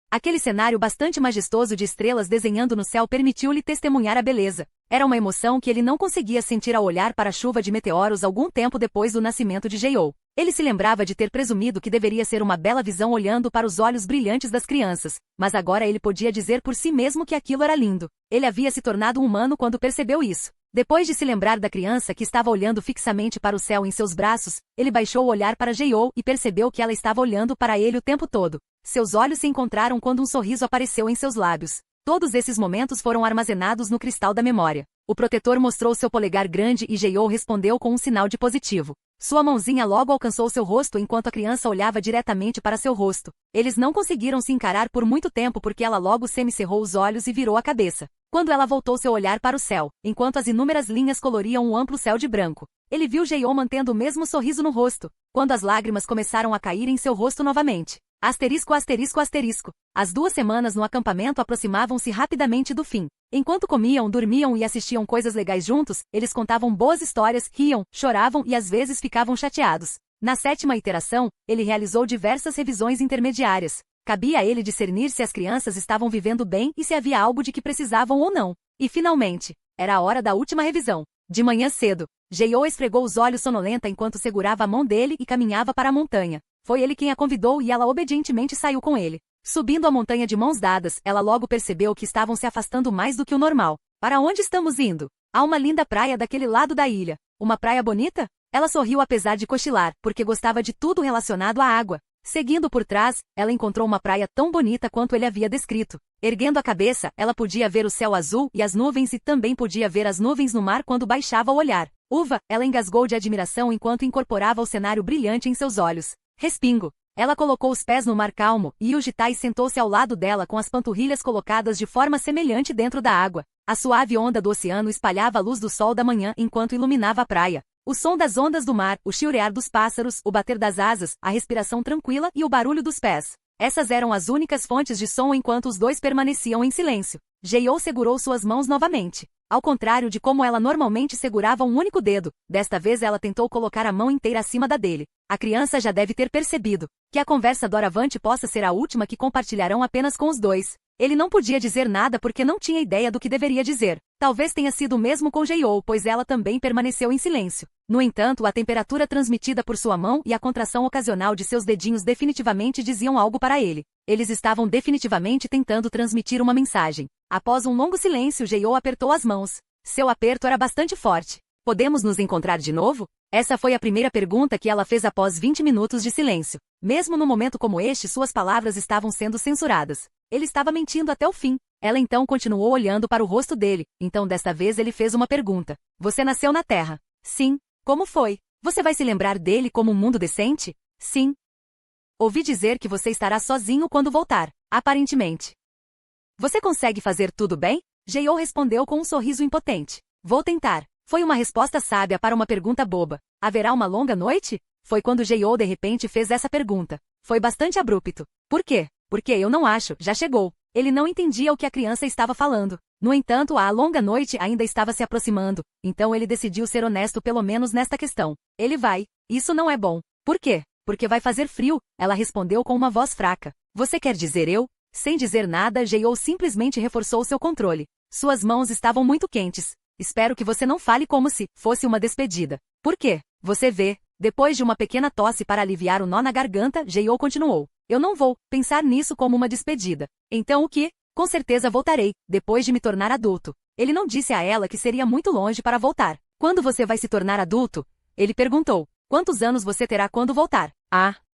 Aquele cenário bastante majestoso de estrelas desenhando no céu permitiu-lhe testemunhar a beleza. Era uma emoção que ele não conseguia sentir ao olhar para a chuva de meteoros algum tempo depois do nascimento de Jeou. Ele se lembrava de ter presumido que deveria ser uma bela visão olhando para os olhos brilhantes das crianças, mas agora ele podia dizer por si mesmo que aquilo era lindo. Ele havia se tornado um humano quando percebeu isso. Depois de se lembrar da criança que estava olhando fixamente para o céu em seus braços, ele baixou o olhar para Jeou e percebeu que ela estava olhando para ele o tempo todo. Seus olhos se encontraram quando um sorriso apareceu em seus lábios. Todos esses momentos foram armazenados no cristal da memória. O protetor mostrou seu polegar grande e Jeou respondeu com um sinal de positivo. Sua mãozinha logo alcançou seu rosto enquanto a criança olhava diretamente para seu rosto. Eles não conseguiram se encarar por muito tempo porque ela logo semicerrou os olhos e virou a cabeça. Quando ela voltou seu olhar para o céu, enquanto as inúmeras linhas coloriam um amplo céu de branco, ele viu Jeou mantendo o mesmo sorriso no rosto, quando as lágrimas começaram a cair em seu rosto novamente. Asterisco, asterisco, asterisco. As 2 semanas no acampamento aproximavam-se rapidamente do fim. Enquanto comiam, dormiam e assistiam coisas legais juntos, eles contavam boas histórias, riam, choravam e às vezes ficavam chateados. Na 7ª iteração, ele realizou diversas revisões intermediárias. Cabia a ele discernir se as crianças estavam vivendo bem e se havia algo de que precisavam ou não. E finalmente, era a hora da última revisão. De manhã cedo, Jeou esfregou os olhos sonolenta enquanto segurava a mão dele e caminhava para a montanha. Foi ele quem a convidou e ela obedientemente saiu com ele. Subindo a montanha de mãos dadas, ela logo percebeu que estavam se afastando mais do que o normal. Para onde estamos indo? Há uma linda praia daquele lado da ilha. Uma praia bonita? Ela sorriu apesar de cochilar, porque gostava de tudo relacionado à água. Seguindo por trás, ela encontrou uma praia tão bonita quanto ele havia descrito. Erguendo a cabeça, ela podia ver o céu azul e as nuvens e também podia ver as nuvens no mar quando baixava o olhar. Uva, ela engasgou de admiração enquanto incorporava o cenário brilhante em seus olhos. Respingo. Ela colocou os pés no mar calmo, e Yujitai sentou-se ao lado dela com as panturrilhas colocadas de forma semelhante dentro da água. A suave onda do oceano espalhava a luz do sol da manhã enquanto iluminava a praia. O som das ondas do mar, o chilrear dos pássaros, o bater das asas, a respiração tranquila e o barulho dos pés. Essas eram as únicas fontes de som enquanto os dois permaneciam em silêncio. Jeou segurou suas mãos novamente. Ao contrário de como ela normalmente segurava um único dedo, desta vez ela tentou colocar a mão inteira acima da dele. A criança já deve ter percebido que a conversa doravante possa ser a última que compartilharão apenas com os dois. Ele não podia dizer nada porque não tinha ideia do que deveria dizer. Talvez tenha sido o mesmo com Jeou, pois ela também permaneceu em silêncio. No entanto, a temperatura transmitida por sua mão e a contração ocasional de seus dedinhos definitivamente diziam algo para ele. Eles estavam definitivamente tentando transmitir uma mensagem. Após um longo silêncio, Jeou apertou as mãos. Seu aperto era bastante forte. Podemos nos encontrar de novo? Essa foi a primeira pergunta que ela fez após 20 minutos de silêncio. Mesmo num momento como este, suas palavras estavam sendo censuradas. Ele estava mentindo até o fim. Ela então continuou olhando para o rosto dele. Então desta vez ele fez uma pergunta. Você nasceu na Terra? Sim. Como foi? Você vai se lembrar dele como um mundo decente? Sim. Ouvi dizer que você estará sozinho quando voltar. Aparentemente. Você consegue fazer tudo bem? Jeou respondeu com um sorriso impotente. Vou tentar. Foi uma resposta sábia para uma pergunta boba. Haverá uma longa noite? Foi quando Jeou de repente fez essa pergunta. Foi bastante abrupto. Por quê? Porque eu não acho, já chegou. Ele não entendia o que a criança estava falando. No entanto, a longa noite ainda estava se aproximando, então ele decidiu ser honesto pelo menos nesta questão. Ele vai. Isso não é bom. Por quê? Porque vai fazer frio, ela respondeu com uma voz fraca. Você quer dizer eu? Sem dizer nada, Jeou simplesmente reforçou seu controle. Suas mãos estavam muito quentes. Espero que você não fale como se fosse uma despedida. Por quê? Você vê. Depois de uma pequena tosse para aliviar o nó na garganta, Jeou continuou. Eu não vou pensar nisso como uma despedida. Então o que? Com certeza voltarei, depois de me tornar adulto. Ele não disse a ela que seria muito longe para voltar. Quando você vai se tornar adulto? Ele perguntou. Quantos anos você terá quando voltar?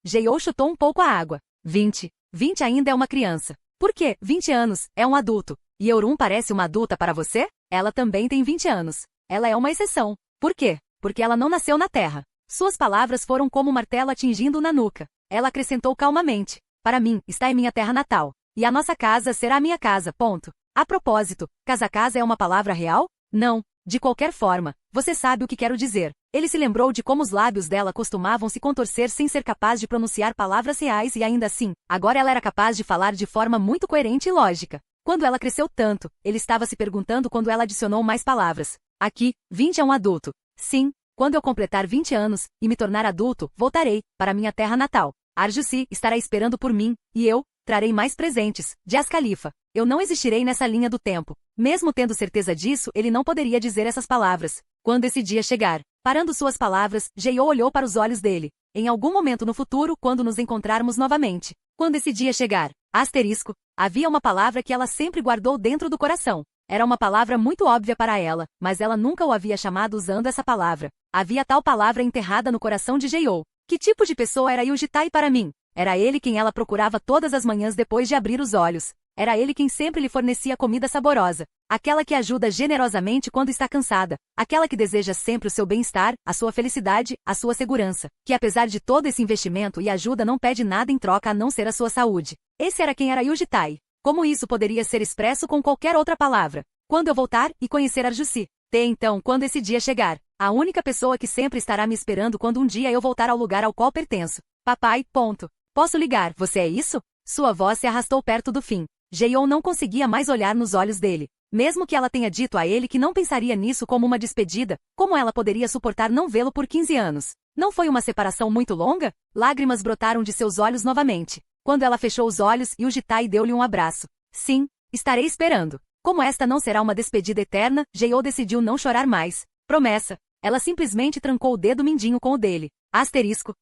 Jeou chutou um pouco a água. 20. 20 ainda é uma criança. Por quê? 20 anos, é um adulto. E Eurum parece uma adulta para você? Ela também tem 20 anos. Ela é uma exceção. Por quê? Porque ela não nasceu na Terra. Suas palavras foram como um martelo atingindo na nuca. Ela acrescentou calmamente. Para mim, está em minha terra natal. E a nossa casa será a minha casa, ponto. A propósito, casa é uma palavra real? Não. De qualquer forma, você sabe o que quero dizer. Ele se lembrou de como os lábios dela costumavam se contorcer sem ser capaz de pronunciar palavras reais e ainda assim, agora ela era capaz de falar de forma muito coerente e lógica. Quando ela cresceu tanto, ele estava se perguntando quando ela adicionou mais palavras. Aqui, 20 é um adulto. Sim, quando eu completar 20 anos e me tornar adulto, voltarei para minha terra natal. Arjusi estará esperando por mim, e eu trarei mais presentes. Jaz Khalifa. Eu não existirei nessa linha do tempo. Mesmo tendo certeza disso, ele não poderia dizer essas palavras. Quando esse dia chegar, parando suas palavras, Jeou olhou para os olhos dele. Em algum momento no futuro, quando nos encontrarmos novamente. Quando esse dia chegar. Asterisco. Havia uma palavra que ela sempre guardou dentro do coração. Era uma palavra muito óbvia para ela, mas ela nunca o havia chamado usando essa palavra. Havia tal palavra enterrada no coração de Jeou. Que tipo de pessoa era Yujitai para mim? Era ele quem ela procurava todas as manhãs depois de abrir os olhos. Era ele quem sempre lhe fornecia comida saborosa. Aquela que ajuda generosamente quando está cansada. Aquela que deseja sempre o seu bem-estar, a sua felicidade, a sua segurança. Que apesar de todo esse investimento e ajuda não pede nada em troca a não ser a sua saúde. Esse era quem era Yujitai. Como isso poderia ser expresso com qualquer outra palavra? Quando eu voltar e conhecer Arjusi. Então, quando esse dia chegar. A única pessoa que sempre estará me esperando quando um dia eu voltar ao lugar ao qual pertenço. Papai, ponto. Posso ligar, você é isso? Sua voz se arrastou perto do fim. Jeou não conseguia mais olhar nos olhos dele. Mesmo que ela tenha dito a ele que não pensaria nisso como uma despedida, como ela poderia suportar não vê-lo por 15 anos? Não foi uma separação muito longa? Lágrimas brotaram de seus olhos novamente. Quando ela fechou os olhos, Yujitai deu-lhe um abraço. Sim, estarei esperando. Como esta não será uma despedida eterna, Jeou decidiu não chorar mais. Promessa. Ela simplesmente trancou o dedo mindinho com o dele. Asterisco.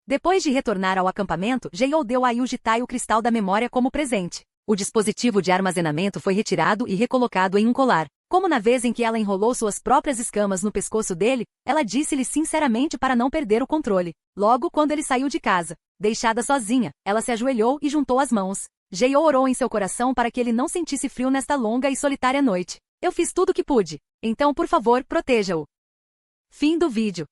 Depois de retornar ao acampamento, Jeou deu a Yujitai o cristal da memória como presente. O dispositivo de armazenamento foi retirado e recolocado em um colar. Como na vez em que ela enrolou suas próprias escamas no pescoço dele, ela disse-lhe sinceramente para não perder o controle. Logo quando ele saiu de casa, deixada sozinha, ela se ajoelhou e juntou as mãos. Jeou orou em seu coração para que ele não sentisse frio nesta longa e solitária noite. Eu fiz tudo o que pude. Então, por favor, proteja-o. Fim do vídeo.